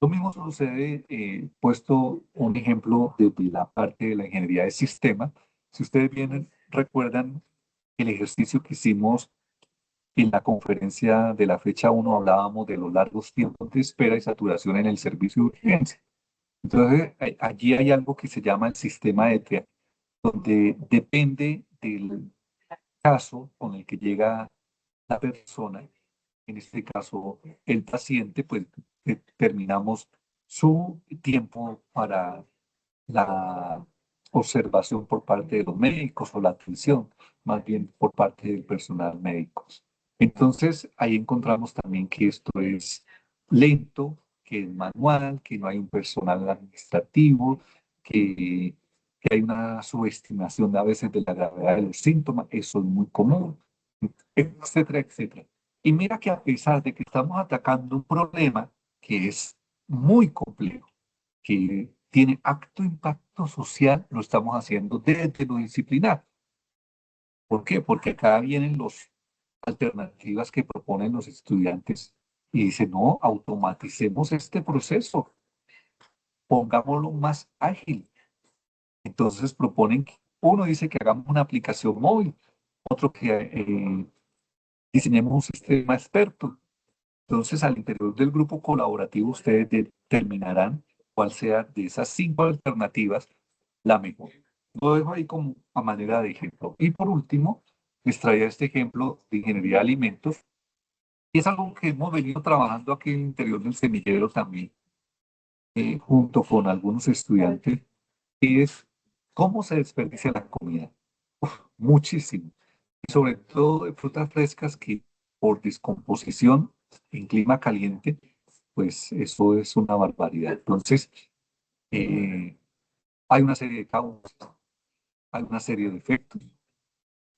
Lo mismo sucede, puesto un ejemplo desde la parte de la ingeniería de sistemas. Si ustedes vienen, recuerdan el ejercicio que hicimos en la conferencia de la fecha 1, hablábamos de los largos tiempos de espera y saturación en el servicio de urgencia. Entonces, allí hay algo que se llama el sistema de triage, donde depende del caso con el que llega la persona, en este caso el paciente, pues determinamos su tiempo para la observación por parte de los médicos o la atención, más bien por parte del personal médico. Entonces, ahí encontramos también que esto es lento, que es manual, que no hay un personal administrativo, que, que hay una subestimación a veces de la gravedad de los síntomas, eso es muy común, etcétera, etcétera. Y mira que a pesar de que estamos atacando un problema que es muy complejo, que tiene alto impacto social, lo estamos haciendo desde lo disciplinar. ¿Por qué? Porque acá vienen las alternativas que proponen los estudiantes y dicen, no, automaticemos este proceso, pongámoslo más ágil. Entonces proponen, uno dice que hagamos una aplicación móvil, otro que diseñemos un sistema experto. Entonces, al interior del grupo colaborativo, ustedes determinarán cuál sea de esas 5 alternativas la mejor. Lo dejo ahí como a manera de ejemplo. Y por último, les traía este ejemplo de ingeniería de alimentos. Y es algo que hemos venido trabajando aquí en el interior del semillero también, junto con algunos estudiantes, y es cómo se desperdicia la comida. Uf, muchísimo. y sobre todo de frutas frescas que por descomposición en clima caliente, pues eso es una barbaridad. Entonces, eh, hay una serie de causas, hay una serie de efectos,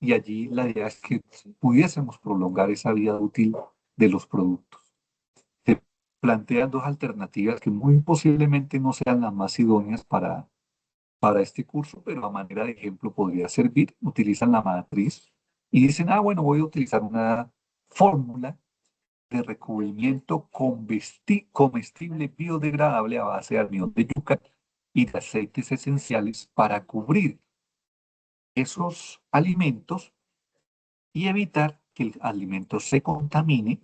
y allí la idea es que pudiésemos prolongar esa vida útil de los productos. Se plantean dos alternativas que muy posiblemente no sean las más idóneas para este curso, pero a manera de ejemplo podría servir. Utilizan la matriz y dicen, ah, bueno, voy a utilizar una fórmula de recubrimiento comestible biodegradable a base de almidón de yuca y de aceites esenciales para cubrir esos alimentos y evitar que el alimento se contamine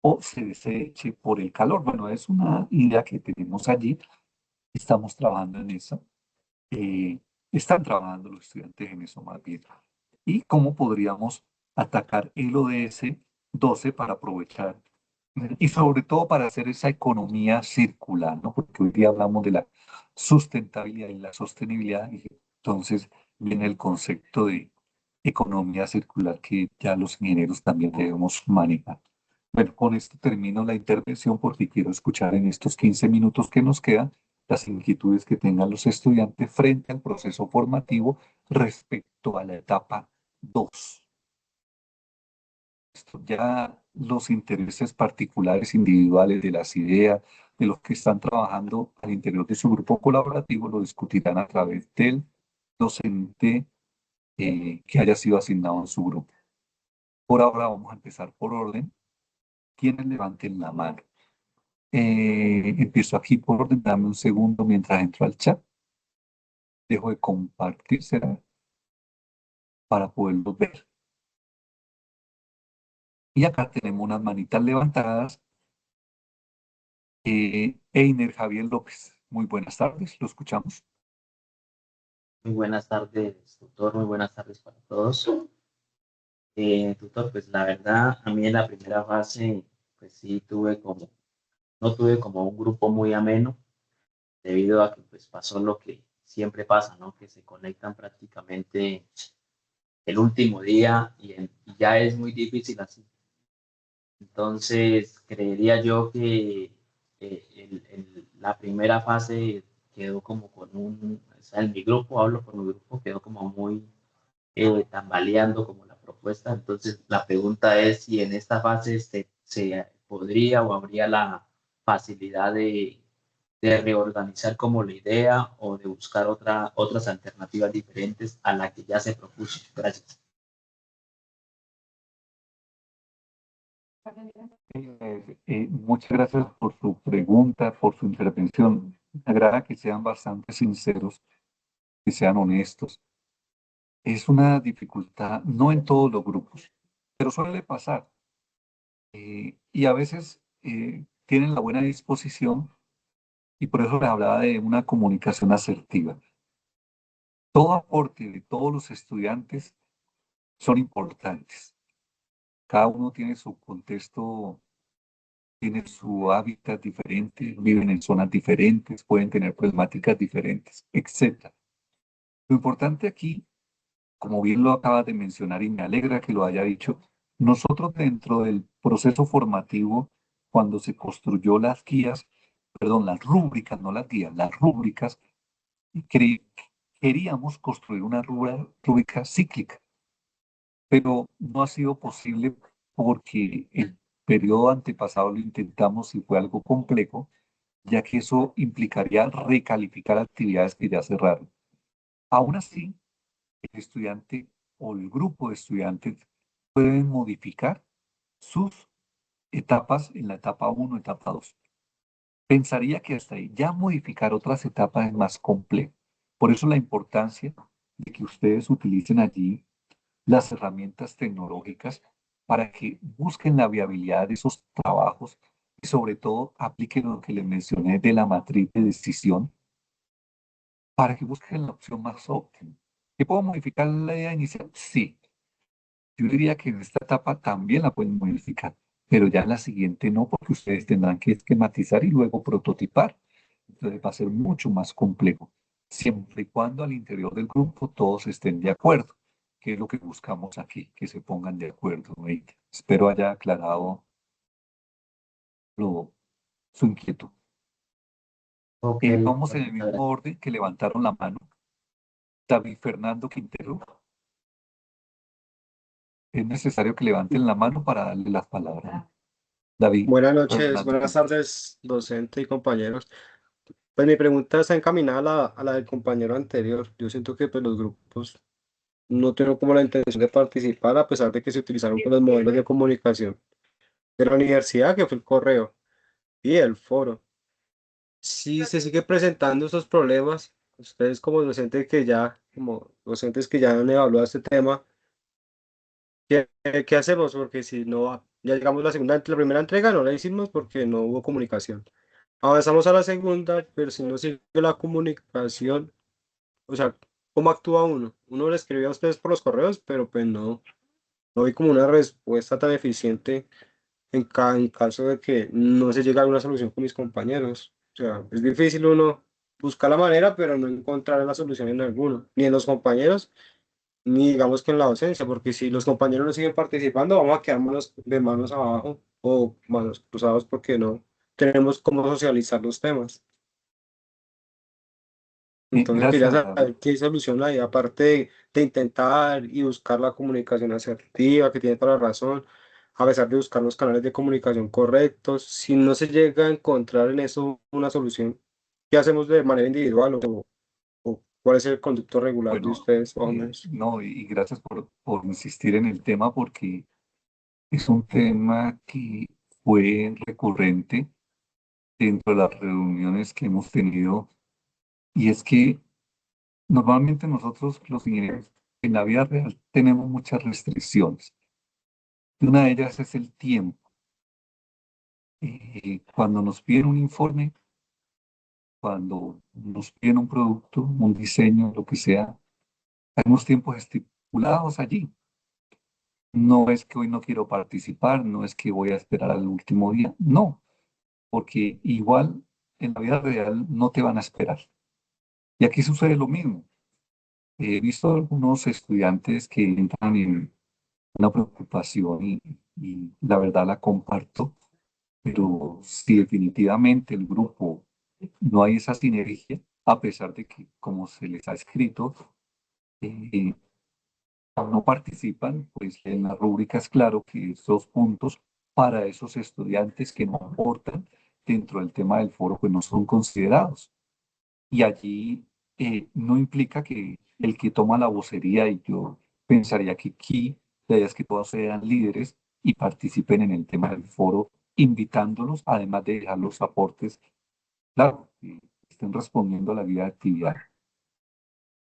o se deseche por el calor. Bueno, es una idea que tenemos allí, estamos trabajando en eso. eh, Están trabajando los estudiantes en eso más bien. ¿Y cómo podríamos atacar el ODS 12 para aprovechar y sobre todo para hacer esa economía circular, ¿no? Porque hoy día hablamos de la sustentabilidad y la sostenibilidad, y entonces viene el concepto de economía circular que ya los ingenieros también debemos manejar. Bueno, con esto termino la intervención porque quiero escuchar en estos 15 minutos que nos quedan las inquietudes que tengan los estudiantes frente al proceso formativo respecto a la etapa 2. Ya los intereses particulares, individuales de las ideas, de los que están trabajando al interior de su grupo colaborativo, lo discutirán a través del docente que haya sido asignado en su grupo. Por ahora vamos a empezar por orden. Quienes levanten la mano. Empiezo aquí por orden, dame un segundo mientras entro al chat. Dejo de compartir, será para poderlo ver. Y acá tenemos unas manitas levantadas. Einer Javier López, muy buenas tardes, lo escuchamos. Muy buenas tardes, tutor. Muy buenas tardes para todos. Tutor, pues la verdad, a mí en la primera fase, pues sí no tuve como un grupo muy ameno, debido a que pues pasó lo que siempre pasa, ¿no? Que se conectan prácticamente el último día y ya es muy difícil así. Entonces, creería yo que la primera fase quedó como o sea, en mi grupo, hablo por mi grupo, quedó como muy tambaleando como la propuesta. Entonces, la pregunta es si en esta fase se podría o habría la facilidad de reorganizar como la idea o de buscar otras alternativas diferentes a la que ya se propuso. Gracias. Muchas gracias por su pregunta, por su intervención. Me agrada que sean bastante sinceros, que sean honestos. Es una dificultad, no en todos los grupos, pero suele pasar. Y a veces tienen la buena disposición y por eso les hablaba de una comunicación asertiva. Todo aporte de todos los estudiantes son importantes. Cada uno tiene su contexto, tiene su hábitat diferente, viven en zonas diferentes, pueden tener problemáticas diferentes, etc. Lo importante aquí, como bien lo acabas de mencionar y me alegra que lo haya dicho, nosotros dentro del proceso formativo, cuando se construyó las guías, perdón, las rúbricas, no las guías, las rúbricas, cre- queríamos construir una rúbrica cíclica, pero no ha sido posible porque el periodo antepasado lo intentamos y fue algo complejo, ya que eso implicaría recalificar actividades que ya cerraron. Aún así, el estudiante o el grupo de estudiantes pueden modificar sus etapas en la etapa 1, etapa 2. Pensaría que hasta ahí ya modificar otras etapas es más complejo. Por eso la importancia de que ustedes utilicen allí las herramientas tecnológicas para que busquen la viabilidad de esos trabajos y sobre todo apliquen lo que les mencioné de la matriz de decisión para que busquen la opción más óptima. ¿Que puedo modificar la idea inicial? Sí. Yo diría que en esta etapa también la pueden modificar, pero ya en la siguiente no, porque ustedes tendrán que esquematizar y luego prototipar. Entonces va a ser mucho más complejo, siempre y cuando al interior del grupo todos estén de acuerdo, qué es lo que buscamos aquí, que se pongan de acuerdo. Espero haya aclarado su inquietud. Ok, Vamos en el muchas mismo gracias. orden que levantaron la mano. David Fernando Quintero. Es necesario que levanten la mano para darle las palabras. David Buenas noches, Fernando buenas Quintero. tardes, docente y compañeros. Pues mi pregunta está encaminada a la del compañero anterior. Yo siento que pues, los grupos no tienen como la intención de participar a pesar de que se utilizaron con los modelos de comunicación de la universidad, que fue el correo y el foro. Si se sigue presentando esos problemas, ustedes como docentes como docentes que ya han evaluado este tema, ¿qué hacemos? Porque si no, ya llegamos a la primera entrega no la hicimos porque no hubo comunicación. Avanzamos a la segunda, pero si no sigue la comunicación, o sea, ¿cómo actúa uno? Uno le escribió a ustedes por los correos, pero pues no vi como una respuesta tan eficiente en caso de que no se llegue a una solución con mis compañeros. O sea, es difícil uno buscar la manera, pero no encontrar la solución en alguno, ni en los compañeros, ni digamos que en la docencia, porque si los compañeros no siguen participando, vamos a quedar de manos abajo o manos cruzados porque no tenemos cómo socializar los temas. Entonces quería Gracias, David. saber qué solución hay, aparte de intentar y buscar la comunicación asertiva, que tiene toda la razón, a pesar de buscar los canales de comunicación correctos, si no se llega a encontrar en eso una solución, ¿qué hacemos de manera individual o cuál es el conducto regular de Bueno, ustedes, más o menos? no, y gracias por insistir en el tema porque es un tema que fue recurrente dentro de las reuniones que hemos tenido y es que normalmente nosotros los ingenieros en la vida real tenemos muchas restricciones. Y una de ellas es el tiempo. Cuando nos piden un informe, cuando nos piden un producto, un diseño, lo que sea, hay unos tiempos estipulados allí. No es que hoy no quiero participar, no es que voy a esperar al último día, no, porque igual en la vida real no te van a esperar. Y aquí sucede lo mismo. He visto algunos estudiantes que entran en una preocupación y la verdad la comparto, pero si definitivamente el grupo no hay esa sinergia, a pesar de que, como se les ha escrito, eh, no participan, pues en la rúbrica es claro que esos puntos para esos estudiantes que no aportan dentro del tema del foro, pues no son considerados. Y allí no implica que el que toma la vocería, y yo pensaría que aquí la idea es que todos sean líderes y participen en el tema del foro, invitándolos, además de dejar los aportes, claro, que estén respondiendo a la guía de actividad.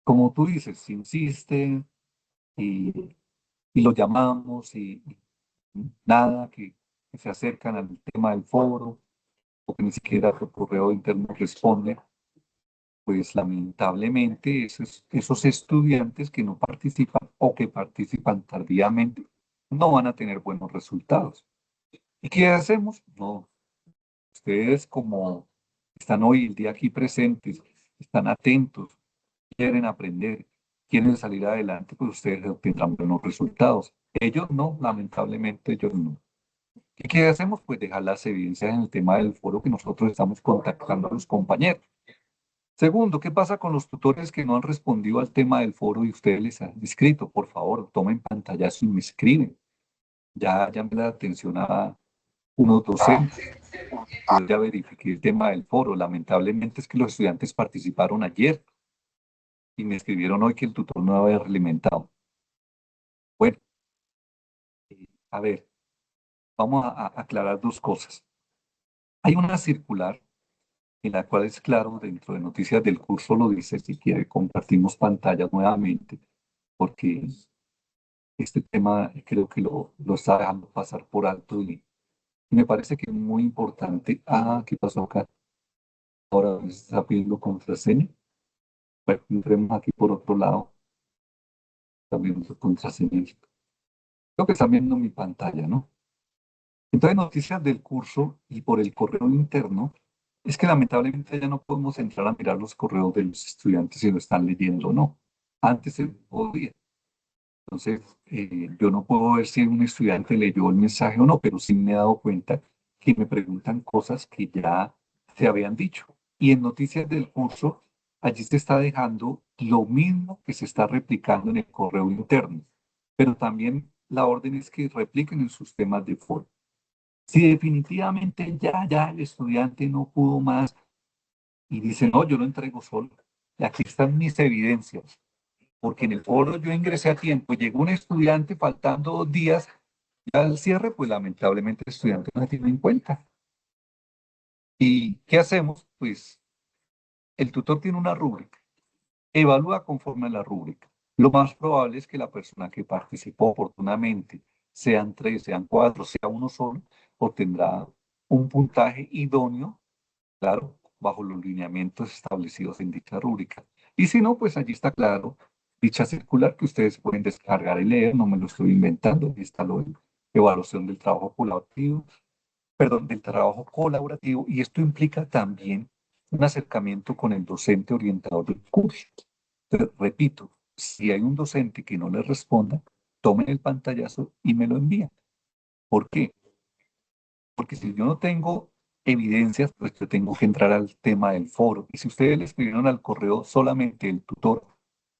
Como tú dices, si insisten y, y los llamamos y nada, que se acercan al tema del foro, o que ni siquiera por correo interno responden, pues lamentablemente esos estudiantes que no participan o que participan tardíamente no van a tener buenos resultados. ¿Y qué hacemos? No, ustedes como están hoy el día aquí presentes, están atentos, quieren aprender, quieren salir adelante, pues ustedes obtendrán buenos resultados. Ellos no, lamentablemente ellos no. ¿Y qué hacemos? Pues dejar las evidencias en el tema del foro que nosotros estamos contactando a los compañeros. Segundo, ¿qué pasa con los tutores que no han respondido al tema del foro y ustedes les han escrito? Por favor, tomen pantallazo y me escriben. Ya llamé la atención a unos docentes. Yo ya verifiqué el tema del foro. Lamentablemente es que los estudiantes participaron ayer y me escribieron hoy que el tutor no había realimentado. Bueno, a ver, vamos a aclarar dos cosas. Hay una circular en la cual es claro, dentro de noticias del curso lo dice, si quiere compartimos pantallas nuevamente, porque este tema creo que lo está dejando pasar por alto y me parece que es muy importante. Ah, ¿qué pasó acá? Ahora me está pidiendo contraseña. Bueno, entremos aquí por otro lado, también su contraseña. Creo que están viendo mi pantalla, ¿no? Entonces, noticias del curso y por el correo interno, es que lamentablemente ya no podemos entrar a mirar los correos de los estudiantes si lo están leyendo o no. Antes se podía. Entonces, yo no puedo ver si un estudiante leyó el mensaje o no, pero sí me he dado cuenta que me preguntan cosas que ya se habían dicho. Y en noticias del curso, allí se está dejando lo mismo que se está replicando en el correo interno, pero también la orden es que repliquen en sus temas de foro. Si definitivamente ya el estudiante no pudo más y dice, no, yo lo entrego solo, y aquí están mis evidencias, porque en el foro yo ingresé a tiempo, llegó un estudiante faltando 2 días ya al cierre, pues lamentablemente el estudiante no se tiene en cuenta. ¿Y qué hacemos? Pues el tutor tiene una rúbrica, evalúa conforme a la rúbrica. Lo más probable es que la persona que participó oportunamente, sean 3, sean 4, sea uno solo, obtendrá un puntaje idóneo, claro, bajo los lineamientos establecidos en dicha rúbrica. Y si no, pues allí está claro dicha circular que ustedes pueden descargar y leer, no me lo estoy inventando, aquí está lo de evaluación del trabajo colaborativo, perdón, del trabajo colaborativo, y esto implica también un acercamiento con el docente orientador del curso. Entonces, repito, si hay un docente que no le responda, tomen el pantallazo y me lo envían. ¿Por qué? Porque si yo no tengo evidencias, pues yo tengo que entrar al tema del foro. Y si ustedes le escribieron al correo solamente el tutor,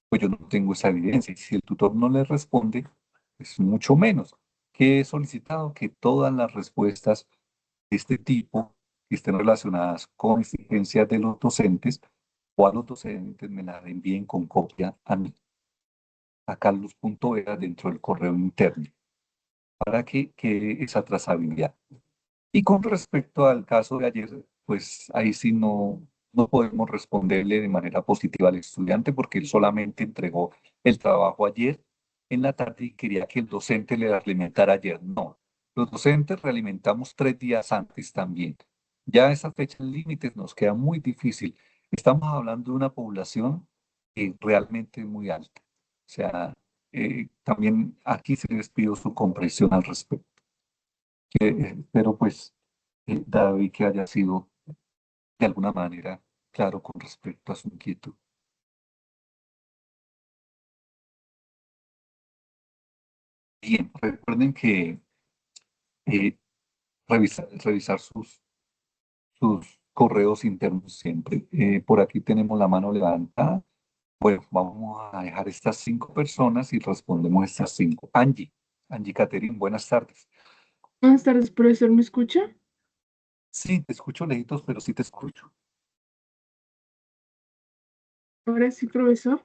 pues yo no tengo esa evidencia. Y si el tutor no le responde, pues mucho menos. ¿Qué he solicitado? Que todas las respuestas de este tipo que estén relacionadas con exigencias de los docentes o a los docentes me las envíen con copia a mí, a carlos.vera dentro del correo interno, para que quede esa trazabilidad. Y con respecto al caso de ayer, pues ahí sí no podemos responderle de manera positiva al estudiante porque él solamente entregó el trabajo ayer en la tarde y quería que el docente le alimentara ayer. No, los docentes realimentamos 3 días antes también. Ya esa fecha límites nos queda muy difícil. Estamos hablando de una población realmente muy alta. O sea, también aquí se les pido su comprensión al respecto. Pero pues David que haya sido de alguna manera claro con respecto a su inquietud. Bien, recuerden que revisar sus correos internos siempre. Por aquí tenemos la mano levantada. Bueno, vamos a dejar estas 5 personas y respondemos estas 5. Angie Caterin, buenas tardes. Buenas tardes, profesor, ¿me escucha? Sí, te escucho lejitos, pero sí te escucho. Ahora sí, profesor.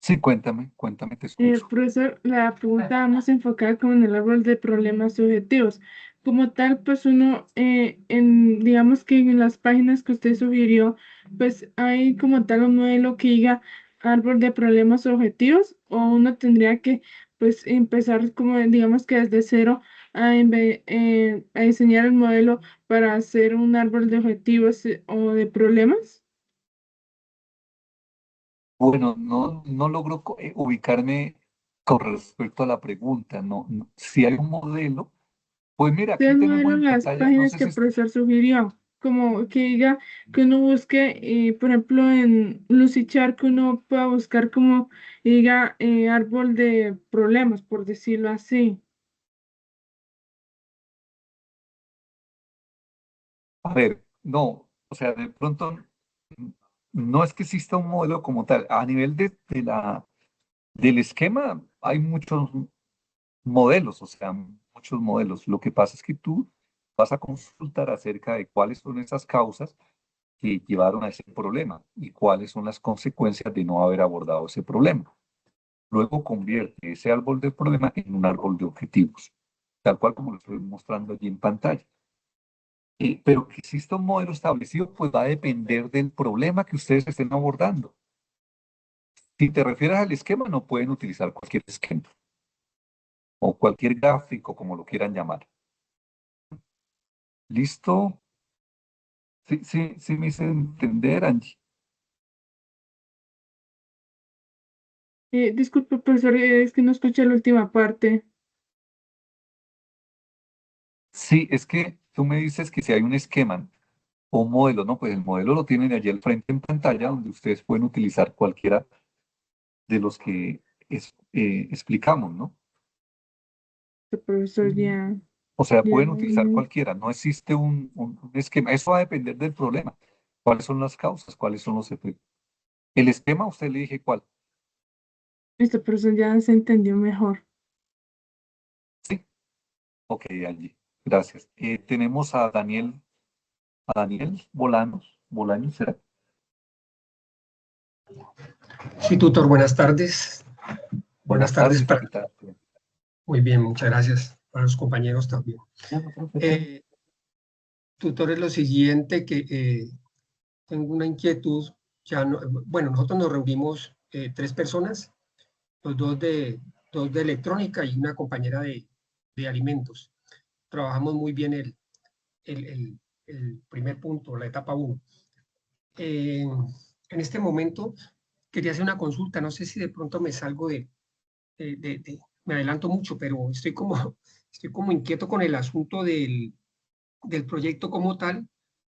Sí, cuéntame, te escucho. Profesor, la pregunta vamos a enfocar como en el árbol de problemas subjetivos. Como tal, pues uno, digamos que en las páginas que usted sugirió, pues hay como tal un modelo que diga árbol de problemas objetivos, o uno tendría que, pues, empezar como, digamos que desde cero a diseñar el modelo para hacer un árbol de objetivos o de problemas. Bueno, no logro ubicarme con respecto a la pregunta. Si hay un modelo, pues mira, Usted aquí tenemos modelo en las pantalla, no páginas sé que si el profesor sugirió, como que diga que uno busque, por ejemplo, en Lucychart, que uno pueda buscar como diga árbol de problemas, por decirlo así. a ver, no, o sea, de pronto no es que exista un modelo como tal. A nivel del esquema hay muchos modelos, o sea, muchos modelos. Lo que pasa es que tú vas a consultar acerca de cuáles son esas causas que llevaron a ese problema y cuáles son las consecuencias de no haber abordado ese problema. Luego convierte ese árbol de problema en un árbol de objetivos, tal cual como lo estoy mostrando allí en pantalla. Pero que exista un modelo establecido, pues va a depender del problema que ustedes estén abordando. Si te refieres al esquema, no pueden utilizar cualquier esquema o cualquier gráfico, como lo quieran llamar. ¿Listo? Sí me hice entender, Angie. Disculpe, profesor, es que no escuché la última parte. Sí, es que tú me dices que si hay un esquema o un modelo, no, pues el modelo lo tienen allí al frente en pantalla, donde ustedes pueden utilizar cualquiera de los que explicamos, ¿no? El profesor ya, O sea, ya, pueden utilizar cualquiera, no existe un esquema. Eso va a depender del problema. ¿Cuáles son las causas? ¿Cuáles son los efectos? El esquema, usted le dije cuál. este profesor ya se entendió mejor. Sí, ok, allí. Gracias. Tenemos a Daniel Bolaños, ¿será? Sí, tutor, buenas tardes. Buenas tardes para... ¿qué tal? Muy bien, muchas gracias. Para los compañeros también. Profe. Tutor, es lo siguiente, que tengo una inquietud. Bueno, nosotros nos reunimos 3 personas, los dos de electrónica y una compañera de alimentos. Trabajamos muy bien el primer punto, la etapa 1. En este momento quería hacer una consulta, no sé si de pronto me salgo me adelanto mucho, pero estoy como inquieto con el asunto del proyecto como tal.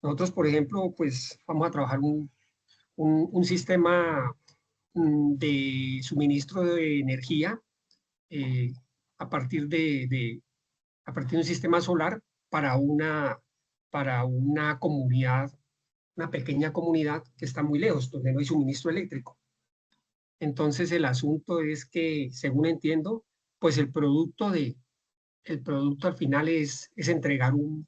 Nosotros, por ejemplo, pues vamos a trabajar un sistema de suministro de energía eh, a partir a partir de un sistema solar para una comunidad, una pequeña comunidad que está muy lejos, donde no hay suministro eléctrico. Entonces el asunto es que, según entiendo, pues el producto al final es entregar un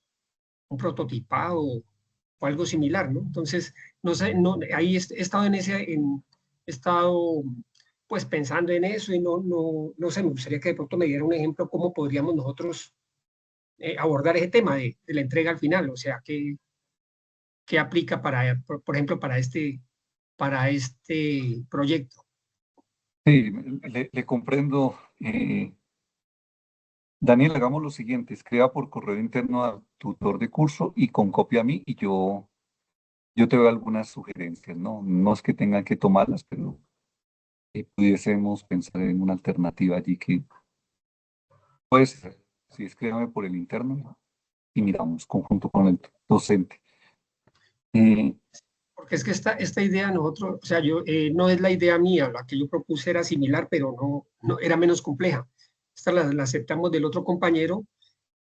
prototipado o algo similar, ¿no? Entonces, no sé, ahí he estado he estado pues pensando en eso y no sé, me gustaría que de pronto me diera un ejemplo cómo podríamos nosotros abordar ese tema de la entrega al final, o sea, qué aplica por ejemplo, para este proyecto. Sí, le comprendo. Daniel, hagamos lo siguiente, escriba por correo interno al tutor de curso y con copia a mí y yo te doy algunas sugerencias, ¿no? No es que tengan que tomarlas, pero pudiésemos pensar en una alternativa allí que puede ser. Sí, escríbame por el interno y miramos conjunto con el docente. Porque es que esta idea nosotros, o sea, no es la idea mía, la que yo propuse era similar, pero no era menos compleja. Esta la aceptamos del otro compañero,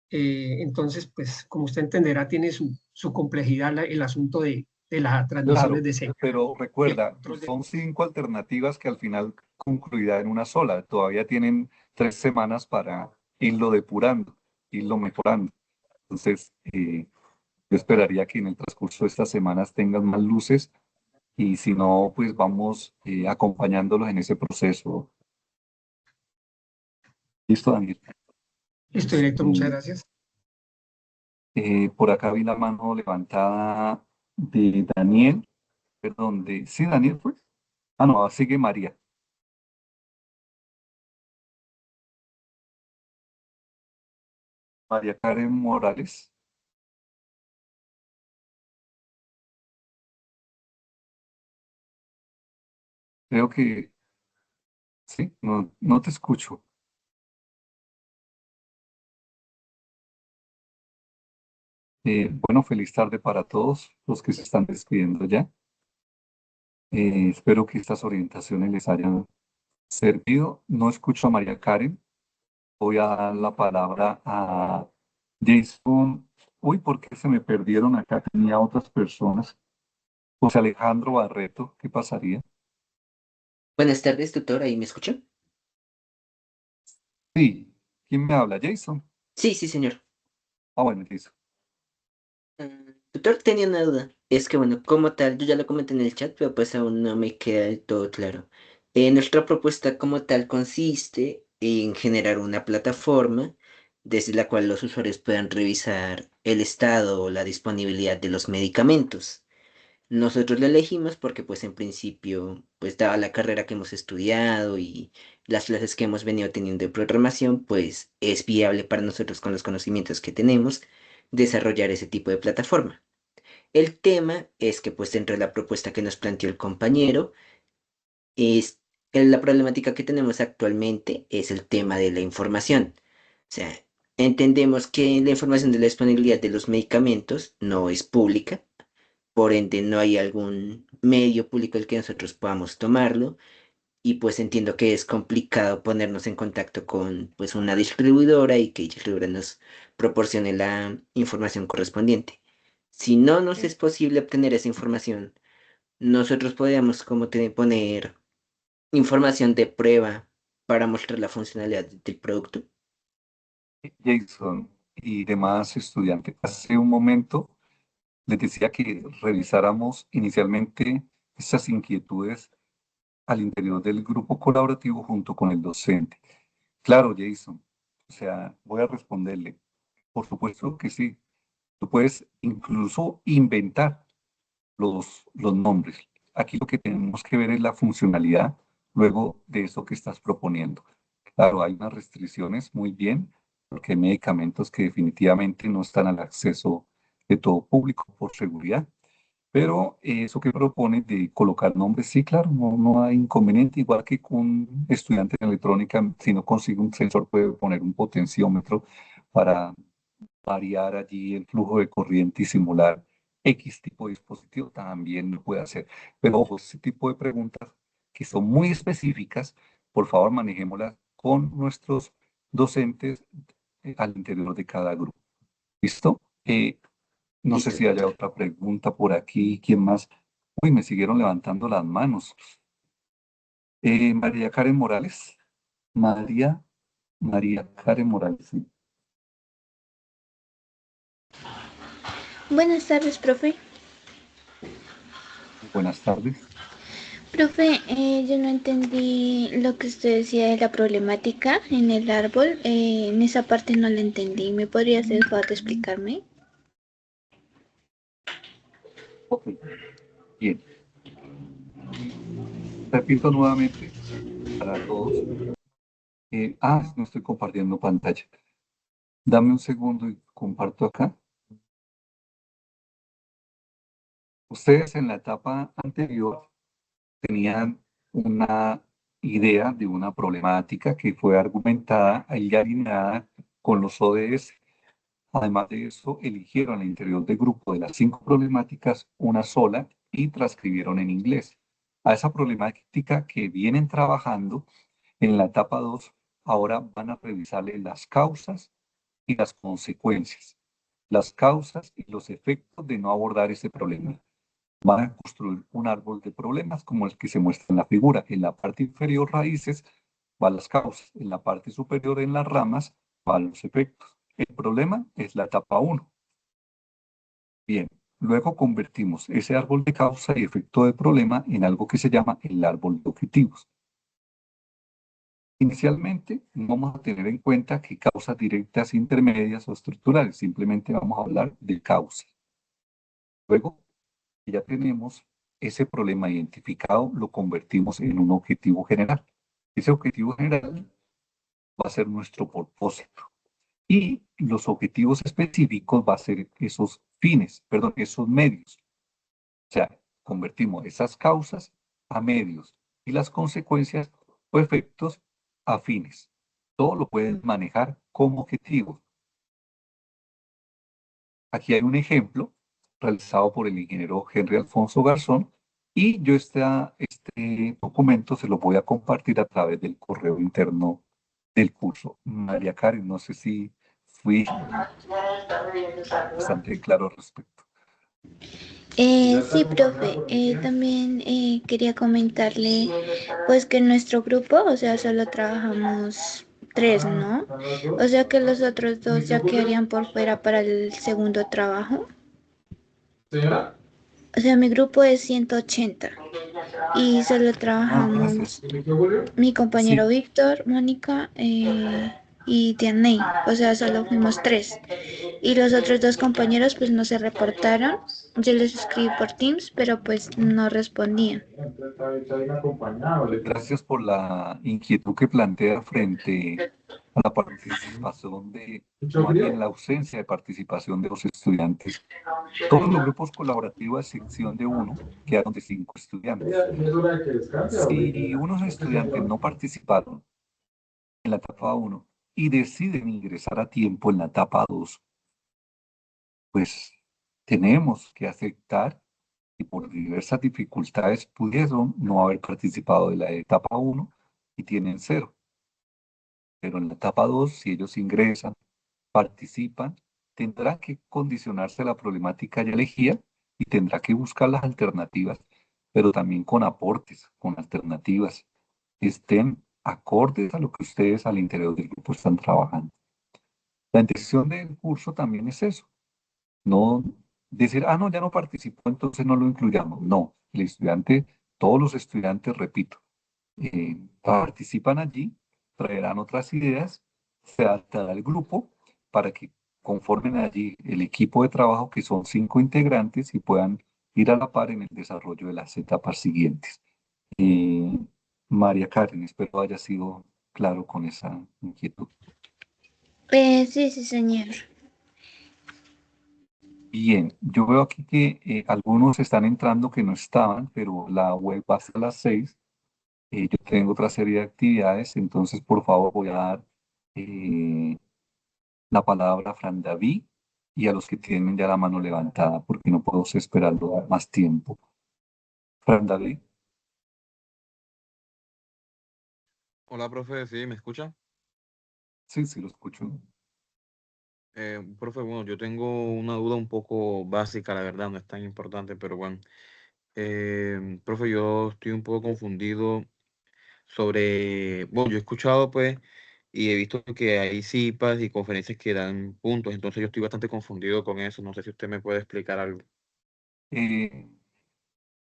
entonces, pues, como usted entenderá, tiene su complejidad el asunto de las transmisiones Claro, de señal. pero El recuerda, control de- son 5 alternativas que al final concluirá en una sola. Todavía tienen 3 semanas para irlo depurando, irlo mejorando. Entonces, yo esperaría que en el transcurso de estas semanas tengan más luces y si no, pues vamos acompañándolos en ese proceso. Listo, Daniel. Listo, director, muchas gracias. Por acá vi la mano levantada de Daniel, perdón, sí, Daniel fue. Ah, no, sigue María. María Karen Morales. Creo que sí, no te escucho. Bueno, feliz tarde para todos los que se están despidiendo ya. Espero que estas orientaciones les hayan servido. No escucho a María Karen. Voy a dar la palabra a Jason. Uy, ¿por qué se me perdieron acá? Tenía otras personas. José Alejandro Barreto, ¿qué pasaría? Buenas tardes, tutor, ¿ahí me escucha? Sí, ¿quién me habla? Jason. Sí, sí, señor. Ah, bueno, Jason. Tutor, tenía una duda. Es que, bueno, como tal, yo ya lo comenté en el chat, pero pues aún no me queda del todo claro. Nuestra propuesta como tal consiste en generar una plataforma desde la cual los usuarios puedan revisar el estado o la disponibilidad de los medicamentos. Nosotros la elegimos porque pues en principio, pues dada la carrera que hemos estudiado y las clases que hemos venido teniendo de programación, pues es viable para nosotros con los conocimientos que tenemos desarrollar ese tipo de plataforma. El tema es que pues dentro de la propuesta que nos planteó el compañero, es la problemática que tenemos actualmente es el tema de la información. O sea, entendemos que la información de la disponibilidad de los medicamentos no es pública, por ende no hay algún medio público del que nosotros podamos tomarlo y pues entiendo que es complicado ponernos en contacto con pues una distribuidora y que distribuidora nos proporcione la información correspondiente. Si no nos es posible obtener esa información, nosotros podríamos como poner información de prueba para mostrar la funcionalidad del producto. Jason y demás estudiantes, hace un momento les decía que revisáramos inicialmente esas inquietudes al interior del grupo colaborativo junto con el docente. Claro, Jason, o sea, voy a responderle. Por supuesto que sí. Tú puedes incluso inventar los nombres. Aquí lo que tenemos que ver es la funcionalidad luego de eso que estás proponiendo. Claro, hay unas restricciones, muy bien, porque hay medicamentos que definitivamente no están al acceso de todo público por seguridad. Pero eso que propone de colocar nombres, sí, claro, no hay inconveniente. Igual que con un estudiante en electrónica, si no consigue un sensor, puede poner un potenciómetro para variar allí el flujo de corriente y simular X tipo de dispositivo, también lo puede hacer. Pero ojo, ese tipo de preguntas que son muy específicas, por favor manejémoslas con nuestros docentes al interior de cada grupo. ¿Listo? No sé Listo, si haya doctor. otra pregunta por aquí. ¿Quién más? Uy, me siguieron levantando las manos. María Karen Morales. María Karen Morales, sí. Buenas tardes, profe. Buenas tardes. Profe, yo no entendí lo que usted decía de la problemática en el árbol. En esa parte no la entendí. ¿Me podría hacer el favor de explicarme? Ok, bien. Repito nuevamente para todos. No estoy compartiendo pantalla. Dame un segundo y comparto acá. Ustedes en la etapa anterior tenían una idea de una problemática que fue argumentada y alineada con los ODS. Además de eso, eligieron al interior del grupo de las 5 problemáticas una sola y transcribieron en inglés. A esa problemática que vienen trabajando en la etapa 2, ahora van a revisarle las causas y las consecuencias, las causas y los efectos de no abordar ese problema. Van a construir un árbol de problemas como el que se muestra en la figura. En la parte inferior, raíces, van las causas. En la parte superior, en las ramas, van los efectos. El problema es la etapa 1. Bien, luego convertimos ese árbol de causa y efecto de problema en algo que se llama el árbol de objetivos. Inicialmente, no vamos a tener en cuenta que causas directas, intermedias o estructurales. Simplemente vamos a hablar de causas. Luego, ya tenemos ese problema identificado, lo convertimos en un objetivo general. Ese objetivo general va a ser nuestro propósito. Y los objetivos específicos va a ser esos fines, perdón, esos medios. O sea, convertimos esas causas a medios y las consecuencias o efectos a fines. Todo lo pueden manejar como objetivo. Aquí hay un ejemplo realizado por el ingeniero Henry Alfonso Garzón y yo este documento se lo voy a compartir a través del correo interno del curso. María Karen, no sé si fui bastante claro al respecto. Sí, profe. También quería comentarle, pues que en nuestro grupo, o sea, solo trabajamos 3, ¿no? O sea que los otros 2 ya quedarían por fuera para el segundo trabajo. Señora. O sea, mi grupo es 180 y solo Gracias. trabajamos mi compañero Sí, Víctor, Mónica y Dianey. O sea, solo fuimos 3. Y los otros 2 compañeros pues no se reportaron. Yo les escribí por Teams, pero pues no respondían. gracias por la inquietud que plantea frente a la participación o más bien la ausencia de participación de los estudiantes. Todos los grupos colaborativos, a excepción de uno, quedaron de 5 estudiantes. Si unos estudiantes no participaron en la etapa 1 y deciden ingresar a tiempo en la etapa 2, pues tenemos que aceptar y por diversas dificultades pudieron no haber participado de la etapa 1 y tienen 0. Pero en la etapa 2, si ellos ingresan, participan, tendrá que condicionarse a la problemática ya elegida y tendrá que buscar las alternativas, pero también con aportes, con alternativas que estén acordes a lo que ustedes al interior del grupo están trabajando. La intención del curso también es eso, no decir, no, ya no participó, entonces no lo incluyamos. No, el estudiante, todos los estudiantes, repito, participan allí, traerán otras ideas, se adaptará el grupo para que conformen allí el equipo de trabajo, que son 5 integrantes, y puedan ir a la par en el desarrollo de las etapas siguientes. María Karen, espero haya sido claro con esa inquietud. Sí, sí, señor. Bien, yo veo aquí que algunos están entrando que no estaban, pero la web va hasta las 6. Yo tengo otra serie de actividades, entonces por favor voy a dar la palabra a Fran David y a los que tienen ya la mano levantada, porque no puedo esperar más tiempo. Fran David. Hola, profe, ¿sí? ¿Me escucha? Sí, sí, lo escucho. Profe, bueno, yo tengo una duda un poco básica, la verdad, no es tan importante, pero bueno. Profe, yo estoy un poco confundido sobre, bueno, yo he escuchado pues y he visto que hay CIPAs y conferencias que dan puntos, entonces yo estoy bastante confundido con eso, no sé si usted me puede explicar algo.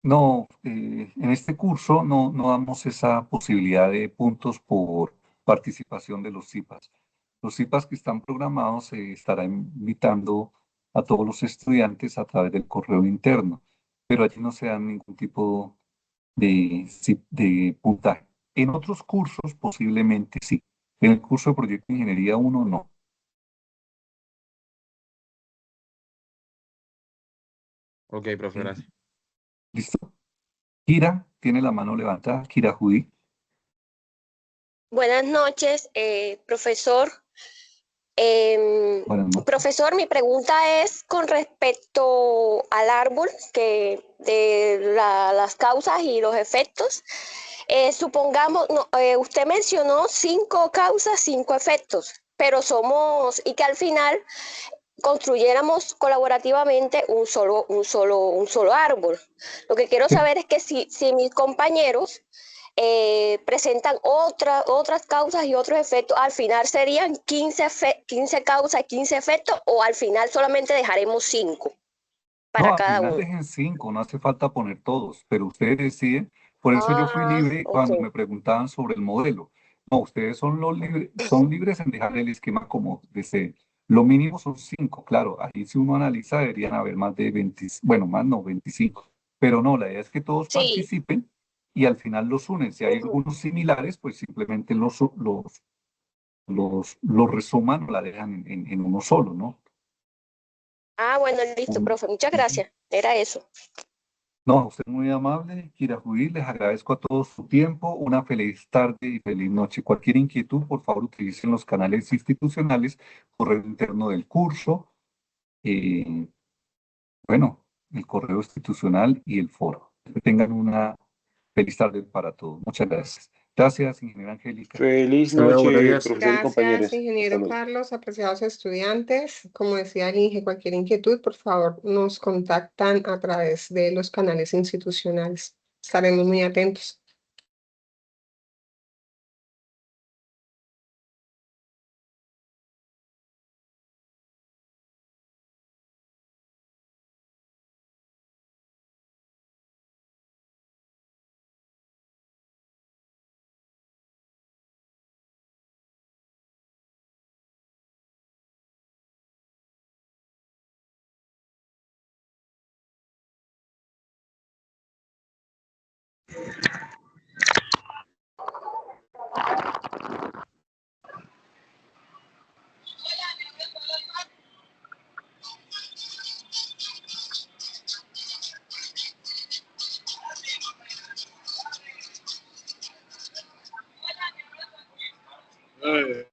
No, en este curso no damos esa posibilidad de puntos por participación de los CIPAs. Los CIPAs que están programados se estará invitando a todos los estudiantes a través del correo interno, pero allí no se dan ningún tipo de puntaje. En otros cursos posiblemente sí. En el curso de Proyecto de Ingeniería 1 no. Ok, profe, gracias. ¿Listo? Kira tiene la mano levantada. Kira Judy. Buenas noches, profesor. Buenas noches. Profesor, mi pregunta es con respecto al árbol de las causas y los efectos. Supongamos, usted mencionó 5 causas, 5 efectos, pero y que al final construyéramos colaborativamente un solo árbol. Lo que quiero saber es que si mis compañeros presentan otras causas y otros efectos, al final serían 15 causas, 15 efectos, o al final solamente dejaremos 5 para No, al cada final uno. dejen 5, no hace falta poner todos, pero ustedes deciden. Por eso yo fui libre cuando Ok. me preguntaban sobre el modelo. No, ustedes son libres en dejar el esquema como deseen. Lo mínimo son 5, claro. Ahí si uno analiza deberían haber más de 20, bueno, más no, 25. Pero no, la idea es que todos Sí. participen y al final los unen. Si hay Ujú. algunos similares, pues simplemente los resuman o la dejan en uno solo, ¿no? Bueno, listo, profe. Muchas gracias. Era eso. No, usted es muy amable, Kira Judith, les agradezco a todos su tiempo, una feliz tarde y feliz noche. Cualquier inquietud, por favor, utilicen los canales institucionales, correo interno del curso, eh, bueno, el correo institucional y el foro. Que tengan una feliz tarde para todos. Muchas gracias. Gracias, ingeniera Angélica. Feliz Hasta luego, buenos noche, días. profesor y Gracias, compañeros. Hasta ingeniero luego. Carlos, apreciados estudiantes. Como decía el Inge, cualquier inquietud, por favor, nos contactan a través de los canales institucionales. Estaremos muy atentos. Ay.